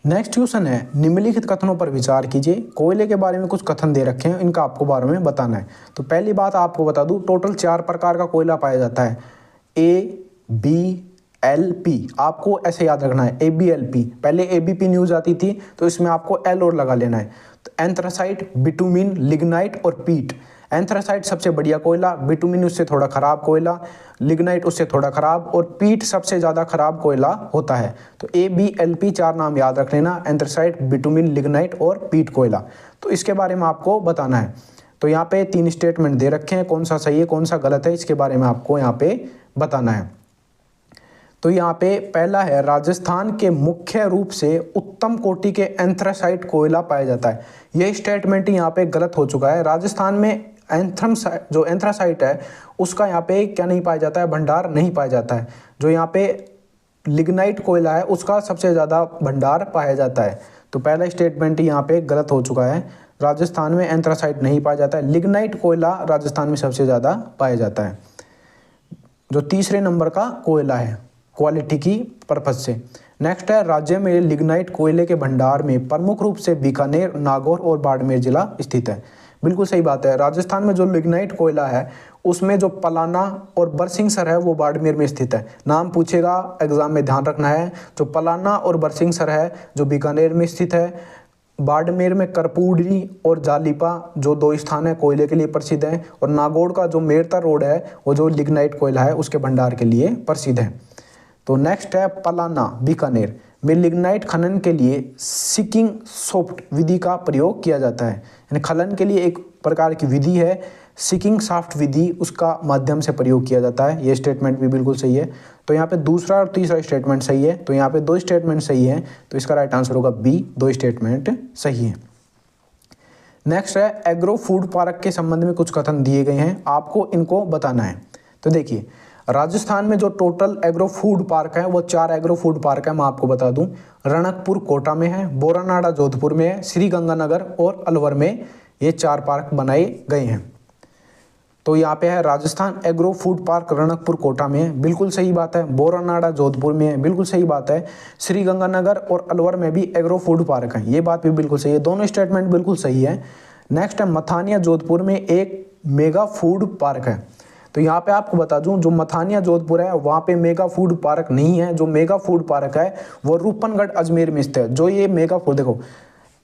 नेक्स्ट क्वेश्चन है, निम्नलिखित कथनों पर विचार कीजिए। कोयले के बारे में कुछ कथन दे रखे हैं, इनका आपको बारे में बताना है। तो पहली बात आपको बता दूं, टोटल 4 प्रकार का कोयला पाया जाता है, ABLP, आपको ऐसे याद रखना है, ABLP। पहले ABP न्यूज आती थी, तो इसमें आपको L और लगा लेना है। तो एंथ्रासाइट, बिटुमिन, लिग्नाइट और पीट। एंथ्रासाइट सबसे बढ़िया कोयला, बिटुमिन उससे थोड़ा खराब कोयला, लिग्नाइट उससे थोड़ा खराब और पीट सबसे ज़्यादा खराब कोयला होता है। तो ABLP 4 नाम याद रख लेना, एंथ्रासाइट, बिटुमिन, लिग्नाइट और पीट कोयला। तो इसके बारे में आपको बताना है। तो यहाँ पे 3 स्टेटमेंट दे रखे हैं, कौन सा सही है कौन सा गलत है, इसके बारे में आपको यहाँ पे बताना है। तो यहाँ पे पहला है, राजस्थान के मुख्य रूप से उत्तम कोटि के एंथ्रासाइट कोयला पाया जाता है। यह स्टेटमेंट यहाँ पे गलत हो चुका है। राजस्थान में जो एंथ्रासाइट है उसका यहाँ पे क्या नहीं पाया जाता है? भंडार नहीं पाया जाता है। जो यहाँ पे लिग्नाइट कोयला है उसका सबसे ज़्यादा भंडार पाया जाता है। तो पहला स्टेटमेंट यहाँ पे गलत हो चुका है, राजस्थान में एंथ्रासाइट नहीं पाया जाता है। लिग्नाइट कोयला राजस्थान में सबसे ज़्यादा पाया जाता है, जो तीसरे नंबर का कोयला है क्वालिटी की पर्पज से। नेक्स्ट है, राज्य में लिग्नाइट कोयले के भंडार में प्रमुख रूप से बीकानेर, नागौर और बाड़मेर जिला स्थित है। बिल्कुल सही बात है, राजस्थान में जो लिग्नाइट कोयला है उसमें जो पलाना और बरसिंहसर है वो बाड़मेर में स्थित है। नाम पूछेगा एग्जाम में, ध्यान रखना है। जो पलाना और बरसिंहसर है जो बीकानेर में स्थित है। बाड़मेर में करपूड़ी और जालिपा जो 2 स्थान है कोयले के लिए प्रसिद्ध हैं। और नागौर का जो मेरता रोड है वो जो लिग्नाइट कोयला है उसके भंडार के लिए प्रसिद्ध है। तो नेक्स्ट है, पलाना बीकानेर में लिग्नाइट खनन के लिए सिकिंग सॉफ्ट विधि का प्रयोग किया जाता है। यानी खनन के लिए एक प्रकार की विधि है सिकिंग सॉफ्ट विधि, उसका माध्यम से प्रयोग किया जाता है। ये स्टेटमेंट भी बिल्कुल सही है। तो यहाँ पे दूसरा और तीसरा स्टेटमेंट सही है। तो यहाँ पे 2 स्टेटमेंट सही है, तो इसका राइट आंसर होगा बी, 2 स्टेटमेंट सही है। नेक्स्ट है, एग्रो फूड पार्क के संबंध में कुछ कथन दिए गए हैं, आपको इनको बताना है। तो देखिए, राजस्थान में जो टोटल एग्रो फूड पार्क है वो 4 एग्रो फूड पार्क है। मैं आपको बता दूं, रणकपुर कोटा में है, बोरानाड़ा जोधपुर में है, श्री गंगानगर और अलवर में ये 4 पार्क बनाए गए हैं। तो यहाँ पे है Rajasthan agro food park Ranakpur Kota में है, बिल्कुल सही बात है। बोरानाड़ा जोधपुर में है, बिल्कुल सही बात है। श्री गंगानगर और अलवर में भी एग्रो फूड पार्क है, ये बात भी बिल्कुल सही है। दोनों स्टेटमेंट बिल्कुल सही है। नेक्स्ट है, मथानिया जोधपुर में एक मेगा फूड पार्क है। तो यहाँ पे आपको बता दूं, जो मथानिया जोधपुर है वहाँ पे मेगा फूड पार्क नहीं है। जो मेगा फूड पार्क है वो रूपनगढ़ अजमेर में स्थित है। जो ये मेगा फूड, देखो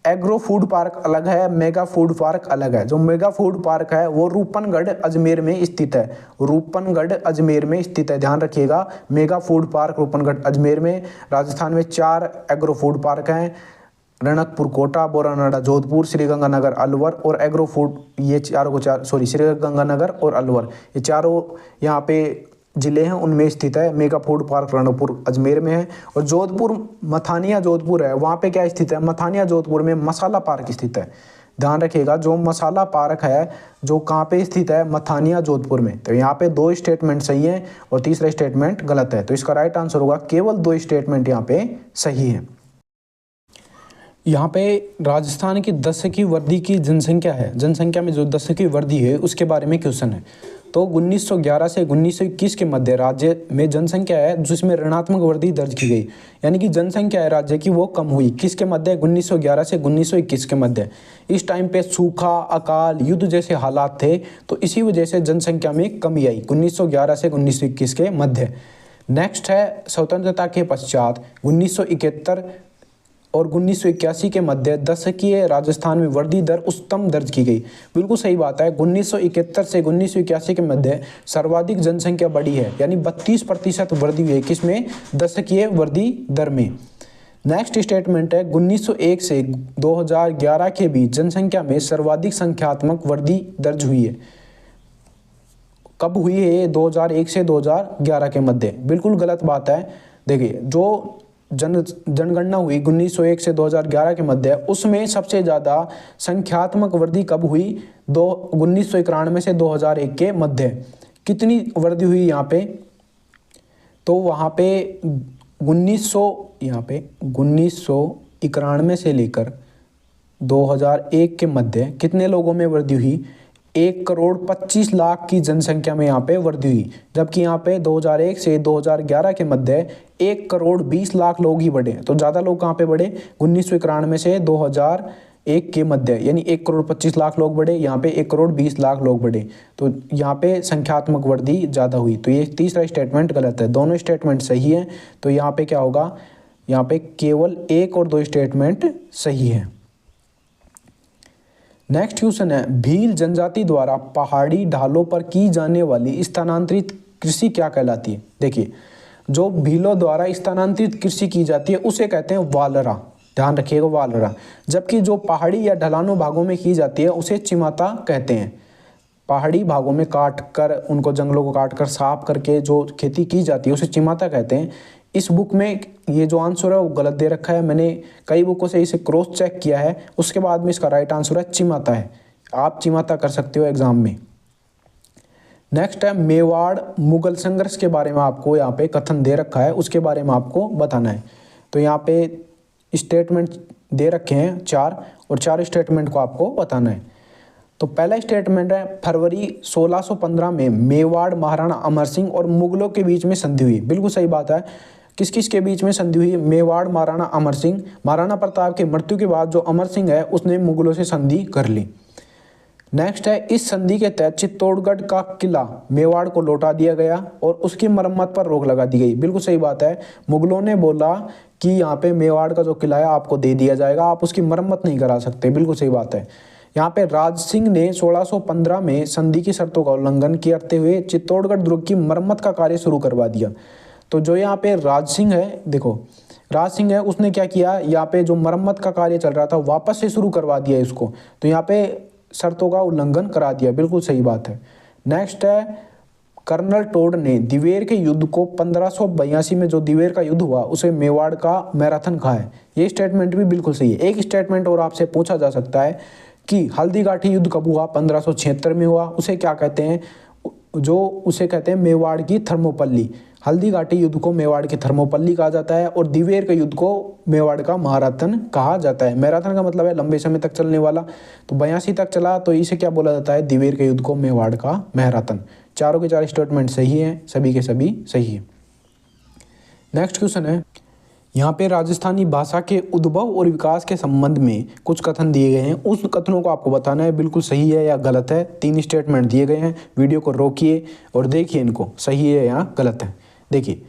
एग्रो फूड पार्क अलग है, मेगा फूड पार्क अलग है। जो मेगा फूड पार्क है वो रूपनगढ़ अजमेर में स्थित है, रूपनगढ़ अजमेर में स्थित है, ध्यान रखिएगा। Mega food park Roopangarh Ajmer में। राजस्थान में 4 एग्रो फूड पार्क हैं, रणकपुर कोटा, बोरानाड़ा जोधपुर, श्री गंगानगर अलवर और एग्रो फूड, ये श्री गंगानगर और अलवर, ये चारों यहाँ पे जिले हैं उनमें स्थित है। Mega food park Ranakpur Ajmer में है। और जोधपुर मथानिया जोधपुर है, वहाँ पे क्या स्थित है? मथानिया जोधपुर में मसाला पार्क स्थित है, ध्यान रखिएगा। जो मसाला पार्क है जो कहाँ पे स्थित है? मथानिया जोधपुर में। तो यहाँ पे 2 स्टेटमेंट सही है और तीसरा स्टेटमेंट गलत है। तो इसका राइट आंसर होगा केवल 2 स्टेटमेंट यहाँ पे सही है। यहाँ पे राजस्थान की दशक की वर्दी की जनसंख्या है, जनसंख्या में जो दशक की वर्दी है उसके बारे में क्वेश्चन है। तो 1911 से 1921 के मध्य राज्य में जनसंख्या है जिसमें ऋणात्मक वृद्धि दर्ज की गई, यानी कि जनसंख्या है राज्य की वो कम हुई। किसके मध्य? 1911 से 1921 के मध्य। इस टाइम पे सूखा, अकाल, युद्ध जैसे हालात थे, तो इसी वजह से जनसंख्या में कमी आई 1911 से 1921 के मध्य। नेक्स्ट है स्वतंत्रता के पश्चात 1971 और 1981 के मध्य दशकीय राजस्थान में वृद्धि दर उच्चतम दर्ज की गई। बिल्कुल सही बात है, 1971 से 1981 के मध्य सर्वाधिक जनसंख्या बढ़ी है, यानी 32% वृद्धि हुई है किसमें? दशकीय वृद्धि दर में। नेक्स्ट स्टेटमेंट है 1901 से 2011 के बीच जनसंख्या में सर्वाधिक संख्यात्मक वृद्धि दर्ज हुई है। कब हुई है? 2001 से 2011 के मध्य। बिल्कुल गलत बात है। देखिए, जो जनगणना हुई 1901 से 2011 के मध्य, उसमें सबसे ज़्यादा संख्यात्मक वृद्धि कब हुई? 1991 से 2001 के मध्य। कितनी वृद्धि हुई यहाँ पे? तो वहाँ पे 1991 से लेकर 2001 के मध्य कितने लोगों में वृद्धि हुई? 1,25,00,000 की जनसंख्या में यहाँ पे वृद्धि हुई, जबकि यहाँ पे 2001 से 2011 के मध्य 1,20,00,000 लोग ही बढ़े। तो ज़्यादा लोग कहाँ पे बढ़े? 1991 से 2001 के मध्य, यानी 1,25,00,000 लोग बढ़े, यहाँ पे 1,20,00,000 लोग बढ़े। तो यहाँ पे संख्यात्मक वृद्धि ज़्यादा हुई। तो ये तीसरा स्टेटमेंट गलत है, दोनों स्टेटमेंट सही है। तो यहाँ पे क्या होगा? यहाँ पे केवल 1 और 2 स्टेटमेंट सही है। नेक्स्ट क्वेश्चन है भील जनजाति द्वारा पहाड़ी ढालों पर की जाने वाली स्थानांतरित कृषि क्या कहलाती है? देखिए, जो भीलों द्वारा स्थानांतरित कृषि की जाती है उसे कहते हैं वालरा, ध्यान रखिएगा, वालरा। जबकि जो पहाड़ी या ढलानों भागों में की जाती है उसे चिमाता कहते हैं। पहाड़ी भागों में काट कर, उनको जंगलों को काट कर साफ करके जो खेती की जाती है उसे चिमाता कहते हैं। इस बुक में ये जो आंसर है वो गलत दे रखा है, मैंने कई बुकों से इसे क्रॉस चेक किया है, उसके बाद में इसका राइट आंसर है चिमाता है। आप चिमाता कर सकते हो एग्जाम में। नेक्स्ट है मेवाड़ मुगल संघर्ष के बारे में आपको यहाँ पे कथन दे रखा है, उसके बारे में आपको बताना है। तो यहाँ पे स्टेटमेंट दे रखे हैं 4 और 4 स्टेटमेंट को आपको बताना है। तो पहला स्टेटमेंट है फरवरी 1615 में मेवाड़ महाराणा अमर सिंह और मुगलों के बीच में संधि हुई। बिल्कुल सही बात है। किस किस के बीच में संधि हुई? मेवाड़ महाराणा अमर सिंह। महाराणा प्रताप के मृत्यु के बाद जो अमर सिंह है उसने मुगलों से संधि कर ली। नेक्स्ट है इस संधि के तहत चित्तौड़गढ़ का किला मेवाड़ को लौटा दिया गया और उसकी मरम्मत पर रोक लगा दी गई। बिल्कुल सही बात है। मुगलों ने बोला कि यहाँ पे मेवाड़ का जो किला है आपको दे दिया जाएगा, आप उसकी मरम्मत नहीं करा सकते। बिल्कुल सही बात है। यहाँ पे राज सिंह ने 1615 में संधि की शर्तों का उल्लंघन करते हुए चित्तौड़गढ़ दुर्ग की मरम्मत का कार्य शुरू करवा दिया। तो जो यहाँ पे राज सिंह है, देखो राज सिंह है, उसने क्या किया, यहाँ पे जो मरम्मत का कार्य चल रहा था वापस से शुरू करवा दिया इसको। तो यहाँ पे शर्तों का उल्लंघन करा दिया। बिल्कुल सही बात है। नेक्स्ट है कर्नल टोड ने दिवेर के युद्ध को 1582 में जो दिवेर का युद्ध हुआ उसे मेवाड़ का मैराथन कहा है। ये स्टेटमेंट भी बिल्कुल सही है। एक स्टेटमेंट और आपसे पूछा जा सकता है कि हल्दीघाटी युद्ध कब हुआ? 1576 में हुआ। उसे क्या कहते हैं? उसे कहते हैं मेवाड़ की थर्मोपल्ली। हल्दीघाटी युद्ध को मेवाड़ की थर्मोपल्ली कहा जाता है और दिवेर के युद्ध को मेवाड़ का मैराथन कहा जाता है। मैराथन का मतलब है लंबे समय तक चलने वाला। तो 82 तक चला, तो इसे क्या बोला जाता है? दिवेर के युद्ध को मेवाड़ का मैराथन। चारों के 4 स्टेटमेंट सही हैं, सभी के सभी सही है। नेक्स्ट क्वेश्चन है यहाँ पे राजस्थानी भाषा के उद्भव और विकास के संबंध में कुछ कथन दिए गए हैं, उस कथनों को आपको बताना है बिल्कुल सही है या गलत है। 3 स्टेटमेंट दिए गए हैं, वीडियो को रोकिए और देखिए इनको, सही है या गलत है। देखिए,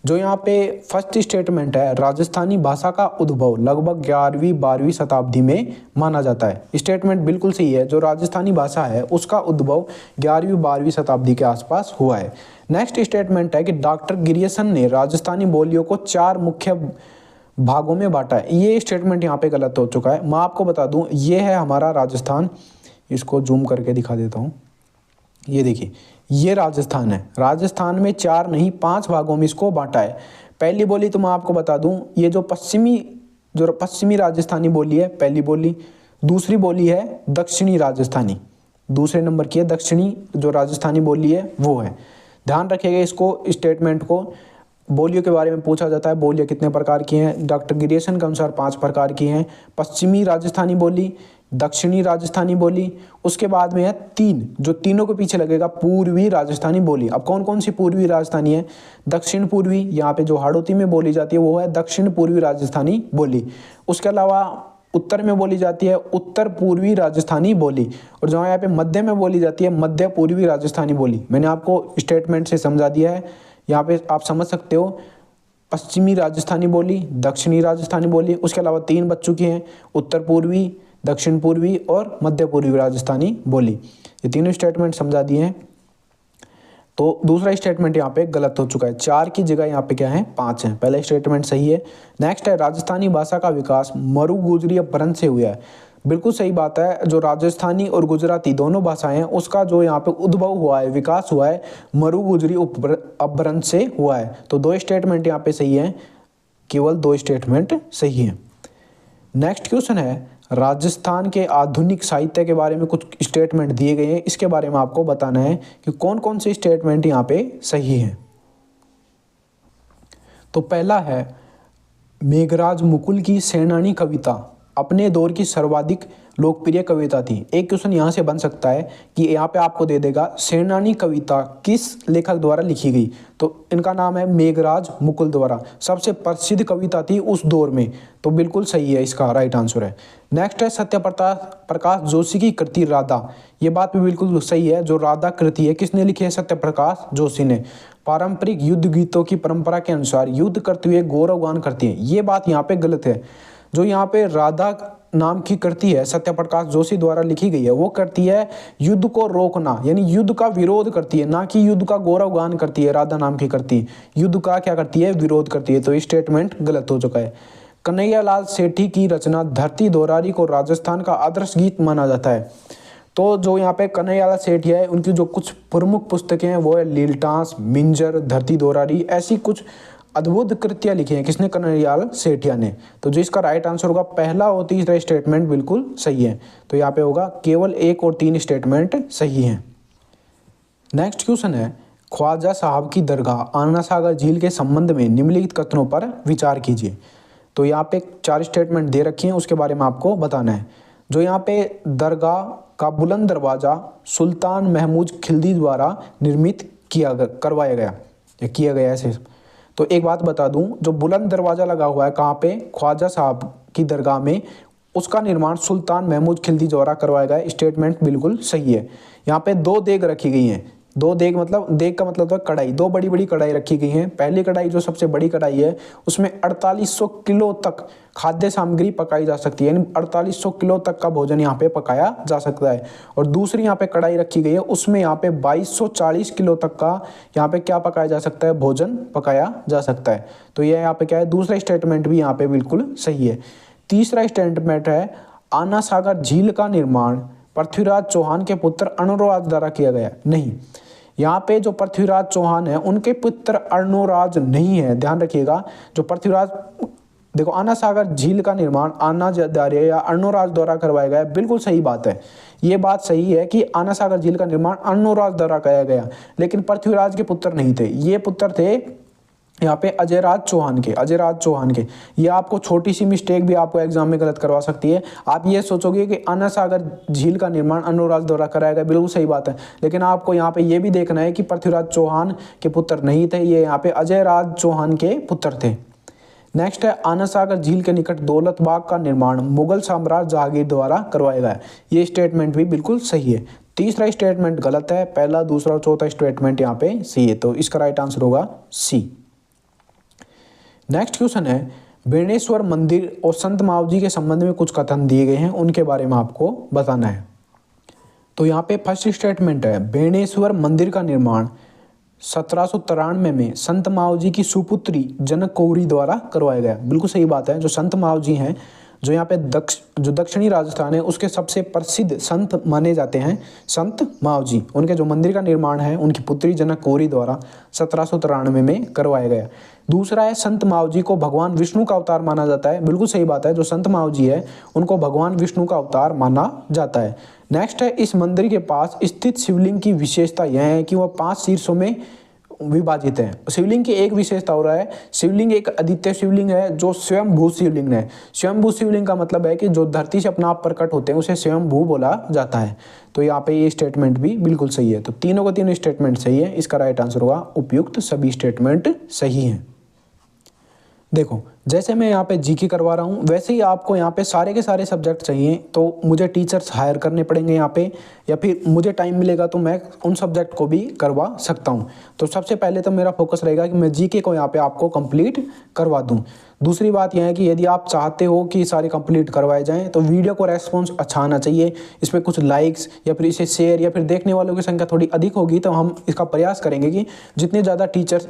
जो यहाँ पे फर्स्ट स्टेटमेंट है राजस्थानी भाषा का उद्भव लगभग 11वीं-12वीं शताब्दी में माना जाता है। स्टेटमेंट बिल्कुल सही है। जो राजस्थानी भाषा है उसका उद्भव 11वीं-12वीं शताब्दी के आसपास हुआ है। नेक्स्ट स्टेटमेंट है कि डॉक्टर गिरियसन ने राजस्थानी बोलियों को 4 मुख्य भागों में बांटा है। ये स्टेटमेंट यहाँ पे गलत हो चुका है। मैं आपको बता दूँ, ये है हमारा राजस्थान। इसको जूम करके दिखा देता हूँ। ये देखिए, ये राजस्थान है। राजस्थान में 4 नहीं 5 भागों में इसको बांटा है। पहली बोली तो मैं आपको बता दूं, ये जो पश्चिमी राजस्थानी बोली है पहली बोली। दूसरी बोली है दक्षिणी राजस्थानी, दूसरे नंबर की है दक्षिणी जो राजस्थानी बोली है वो है। ध्यान रखिएगा इसको, स्टेटमेंट को। बोलियों के बारे में पूछा जाता है, बोलियाँ कितने प्रकार की हैं। डॉक्टर गिरियसन के अनुसार 5 प्रकार की हैं। पश्चिमी राजस्थानी बोली, दक्षिणी राजस्थानी बोली, उसके बाद में है 3, जो तीनों के पीछे लगेगा पूर्वी राजस्थानी बोली। अब कौन कौन सी पूर्वी राजस्थानी है? दक्षिण पूर्वी, यहाँ पे जो हाड़ौती में बोली जाती है वो है दक्षिण पूर्वी राजस्थानी बोली। उसके अलावा उत्तर में बोली जाती है उत्तर पूर्वी राजस्थानी बोली, और जहाँ यहाँ पे मध्य में बोली जाती है मध्य पूर्वी राजस्थानी बोली। मैंने आपको स्टेटमेंट से समझा दिया है, यहाँ पे आप समझ सकते हो। पश्चिमी राजस्थानी बोली, दक्षिणी राजस्थानी बोली, उसके अलावा 3 बच चुकी हैं, उत्तर पूर्वी, दक्षिण पूर्वी और मध्य पूर्वी राजस्थानी बोली। ये तीनों स्टेटमेंट समझा दिए हैं। तो दूसरा स्टेटमेंट यहाँ पे गलत हो चुका है, 4 की जगह यहाँ पे क्या है 5 है। पहला स्टेटमेंट सही है। नेक्स्ट है राजस्थानी भाषा का विकास मरु गुजरी अपभ्रंश से हुआ है। बिल्कुल सही बात है। जो राजस्थानी और गुजराती दोनों भाषाएं हैं उसका जो यहाँ पे उद्भव हुआ है, विकास हुआ है, मरु गुजरी अपभ्रंश से हुआ है। तो 2 स्टेटमेंट यहाँ पे सही है, केवल 2 स्टेटमेंट सही है। नेक्स्ट क्वेश्चन है राजस्थान के आधुनिक साहित्य के बारे में कुछ स्टेटमेंट दिए गए हैं, इसके बारे में आपको बताना है कि कौन कौन से स्टेटमेंट यहाँ पे सही हैं। तो पहला है मेघराज मुकुल की सेनानी कविता अपने दौर की सर्वाधिक लोकप्रिय कविता थी। एक क्वेश्चन यहाँ से बन सकता है कि यहाँ पे आपको दे देगा सेनानी कविता किस लेखक द्वारा लिखी गई, तो इनका नाम है मेघराज मुकुल द्वारा। सबसे प्रसिद्ध कविता थी उस दौर में, तो बिल्कुल सही है, इसका राइट आंसर है। नेक्स्ट है सत्य प्रकाश जोशी की कृति राधा। ये बात भी बिल्कुल सही है। जो राधा कृति है किसने लिखी है? सत्य प्रकाश जोशी ने। पारंपरिक युद्ध गीतों की परंपरा के अनुसार युद्ध करते हुए गौरवगान करती है, ये बात यहाँ पे गलत है। जो यहाँ पे राधा नाम की कृति है सत्य प्रकाश जोशी द्वारा लिखी गई है, वो करती है युद्ध को रोकना, यानी युद्ध का विरोध करती है, ना कि युद्ध का गौरवगान करती है। राधा नाम की कृति युद्ध का क्या करती है? विरोध करती है। तो ये स्टेटमेंट गलत हो चुका है। कन्हैयालाल सेठी की रचना धरती दोरारी को राजस्थान का आदर्श गीत माना जाता है। तो जो यहाँ पे कन्हैयालाल सेठी है उनकी जो कुछ प्रमुख पुस्तकें हैं वो है लीलटास, मिंजर, धरती दोरारी, ऐसी कुछ अद्भुत कृतियां लिखी हैं। किसने? कन्हैयालाल सेठिया ने। तो जो इसका राइट आंसर होगा पहला और तीसरा स्टेटमेंट बिल्कुल सही है। तो यहाँ पे होगा केवल 1 और 3 स्टेटमेंट सही हैं। नेक्स्ट क्वेश्चन है ख्वाजा साहब की दरगाह आना सागर झील के संबंध में निम्नलिखित कथनों पर विचार कीजिए। तो यहाँ पे 4 स्टेटमेंट दे रखे हैं, उसके बारे में आपको बताना है। जो यहाँ पे दरगाह का बुलंद दरवाजा सुल्तान महमूद खिलजी द्वारा निर्मित करवाया गया या किया गया ऐसे। तो एक बात बता दूं, जो बुलंद दरवाजा लगा हुआ है कहाँ पे? ख्वाजा साहब की दरगाह में, उसका निर्माण सुल्तान महमूद खिलजी द्वारा करवाया गया। स्टेटमेंट बिल्कुल सही है। यहाँ पे 2 देग रखी गई हैं। 2 देग मतलब, देग का मतलब है कढ़ाई, 2 बड़ी बड़ी कढ़ाई रखी गई हैं। पहली कढ़ाई जो सबसे बड़ी कढ़ाई है उसमें 4800 किलो तक खाद्य सामग्री पकाई जा सकती है, यानी 4800 किलो तक का भोजन यहाँ पे पकाया जा सकता है। और दूसरी यहाँ पे कढ़ाई रखी गई है उसमें यहाँ पे 2240 किलो तक का यहाँ पे क्या पकाया जा सकता है? भोजन पकाया जा सकता है। तो ये यहाँ पे क्या है? दूसरा स्टेटमेंट भी यहाँ पे बिल्कुल सही है। तीसरा स्टेटमेंट है आना सागर झील का निर्माण पृथ्वीराज चौहान के पुत्र अर्णोराज द्वारा किया गया। नहीं, यहाँ पे जो पृथ्वीराज चौहान है उनके पुत्र अर्णोराज नहीं है, ध्यान रखिएगा। जो पृथ्वीराज, देखो आना सागर झील का निर्माण अन्नाचार्य या अर्णोराज द्वारा करवाया गया, बिल्कुल सही बात है। ये बात सही है कि आना सागर झील का निर्माण अर्णोराज द्वारा किया गया, लेकिन पृथ्वीराज के पुत्र नहीं थे, ये पुत्र थे यहाँ पे अजयराज चौहान के। ये आपको छोटी सी मिस्टेक भी आपको एग्जाम में गलत करवा सकती है। आप ये सोचोगे कि आना सागर झील का निर्माण अर्णोराज द्वारा कराया गया, बिल्कुल सही बात है, लेकिन आपको यहाँ पे ये भी देखना है कि पृथ्वीराज चौहान के पुत्र नहीं थे, ये यहाँ पे अजयराज चौहान के पुत्र थे। नेक्स्ट है आना सागर झील के निकट दौलत बाग का निर्माण मुगल साम्राज्य जहांगीर द्वारा करवाया गया। ये स्टेटमेंट भी बिल्कुल सही है। तीसरा स्टेटमेंट गलत है, पहला, दूसरा और चौथा स्टेटमेंट यहाँ पे सही है। तो इसका राइट आंसर होगा सी। नेक्स्ट क्वेश्चन है बेणेश्वर मंदिर और संत मावजी के संबंध में कुछ कथन दिए गए हैं, उनके बारे में आपको बताना है। तो यहाँ पे फर्स्ट स्टेटमेंट है बेणेश्वर मंदिर का निर्माण 1793 में संत मावजी की सुपुत्री जनक कौरी द्वारा करवाया गया। बिल्कुल सही बात है। जो संत मावजी हैं, जो यहाँ पे दक्षिणी राजस्थान है उसके सबसे प्रसिद्ध संत माने जाते हैं संत मावजी। उनके जो मंदिर का निर्माण है उनकी पुत्री जनक कौरी द्वारा 1793 में करवाया गया। दूसरा है संत मावजी को भगवान विष्णु का अवतार माना जाता है। बिल्कुल सही बात है। जो संत मावजी है उनको भगवान विष्णु का अवतार माना जाता है। नेक्स्ट है इस मंदिर के पास स्थित शिवलिंग की विशेषता यह है कि वह 5 शीर्षों में विभाजित है। शिवलिंग की एक विशेषता हो रहा है, शिवलिंग एक अद्वितीय शिवलिंग है जो स्वयंभू शिवलिंग है। स्वयंभू शिवलिंग का मतलब है कि जो धरती से अपना आप प्रकट होते हैं उसे स्वयंभू बोला जाता है। तो यहाँ पे ये स्टेटमेंट भी बिल्कुल सही है। तो तीनों को तीनों स्टेटमेंट सही है, इसका राइट आंसर होगा उपयुक्त सभी स्टेटमेंट सही हैं। देखो जैसे मैं यहाँ पे जीके करवा रहा हूँ वैसे ही आपको यहाँ पे सारे के सारे सब्जेक्ट चाहिए, तो मुझे टीचर्स हायर करने पड़ेंगे यहाँ पे, या फिर मुझे टाइम मिलेगा तो मैं उन सब्जेक्ट को भी करवा सकता हूँ। तो सबसे पहले तो मेरा फोकस रहेगा कि मैं जीके को यहाँ पे आपको कंप्लीट करवा दूँ। दूसरी बात यह है कि यदि आप चाहते हो कि सारे कंप्लीट करवाए जाएँ तो वीडियो को रेस्पॉन्स अच्छा आना चाहिए, इस पर कुछ लाइक्स या फिर इसे शेयर या फिर देखने वालों की संख्या थोड़ी अधिक होगी तो हम इसका प्रयास करेंगे कि जितने ज़्यादा टीचर्स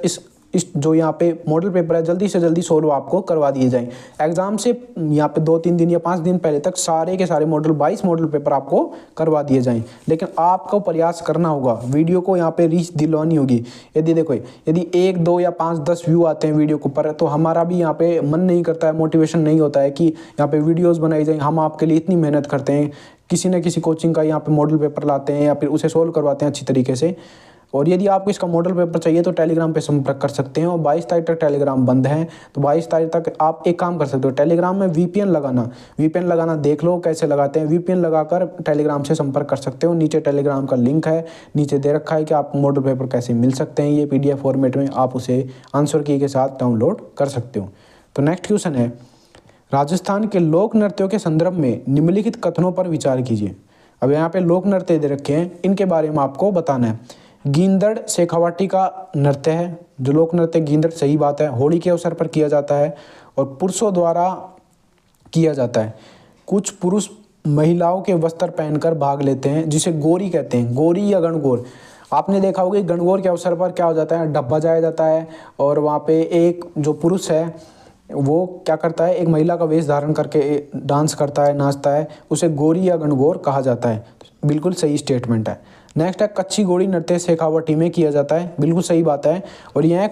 इस जो यहाँ पे मॉडल पेपर है जल्दी से जल्दी सोल्व आपको करवा दिए जाएं। एग्जाम से यहाँ पे 2-3 दिन या 5 दिन पहले तक सारे के सारे 22 मॉडल पेपर आपको करवा दिए जाएं। लेकिन आपको प्रयास करना होगा, वीडियो को यहाँ पे रीच दिलवानी होगी। यदि देखो यदि 1, 2 या 5, 10 व्यू आते हैं वीडियो के ऊपर तो हमारा भी यहाँ पे मन नहीं करता है, मोटिवेशन नहीं होता है कि यहाँ पे वीडियोज़ बनाई जाए। हम आपके लिए इतनी मेहनत करते हैं, किसी न किसी कोचिंग का यहाँ पे मॉडल पेपर लाते हैं या फिर उसे सोल्व करवाते हैं अच्छी तरीके से। और यदि आपको इसका मॉडल पेपर चाहिए तो टेलीग्राम पे संपर्क कर सकते हैं। और 22 तारीख तक टेलीग्राम बंद है, तो 22 तारीख तक आप एक काम कर सकते हो, टेलीग्राम में वीपीएन लगाना देख लो कैसे लगाते हैं। वीपीएन लगाकर टेलीग्राम से संपर्क कर सकते हो। नीचे टेलीग्राम का लिंक है, नीचे दे रखा है कि आप मॉडल पेपर कैसे मिल सकते हैं। ये PDF फॉर्मेट में आप उसे आंसर की के साथ डाउनलोड कर सकते हो। तो नेक्स्ट क्वेश्चन है, राजस्थान के लोक नृत्यों के संदर्भ में निम्नलिखित कथनों पर विचार कीजिए। अब यहाँ पे लोक नृत्य दे रखे हैं, इनके बारे में आपको बताना है। गींदड़ शेखावाटी का नृत्य है, जो लोक नृत्य गींदड़, सही बात है, होली के अवसर पर किया जाता है और पुरुषों द्वारा किया जाता है। कुछ पुरुष महिलाओं के वस्त्र पहनकर भाग लेते हैं जिसे गोरी कहते हैं, गोरी या गणगौर। आपने देखा होगा गणगौर के अवसर पर क्या हो जाता है, डब्बा जाया जाता है और वहाँ पे एक जो पुरुष है वो क्या करता है, एक महिला का वेश धारण करके डांस करता है, नाचता है, उसे गोरी या गणगौर कहा जाता है। बिल्कुल सही स्टेटमेंट है। नेक्स्ट है, कच्ची घोड़ी नृत्य शेखावाटी में किया जाता है, बिल्कुल सही बात है। और यह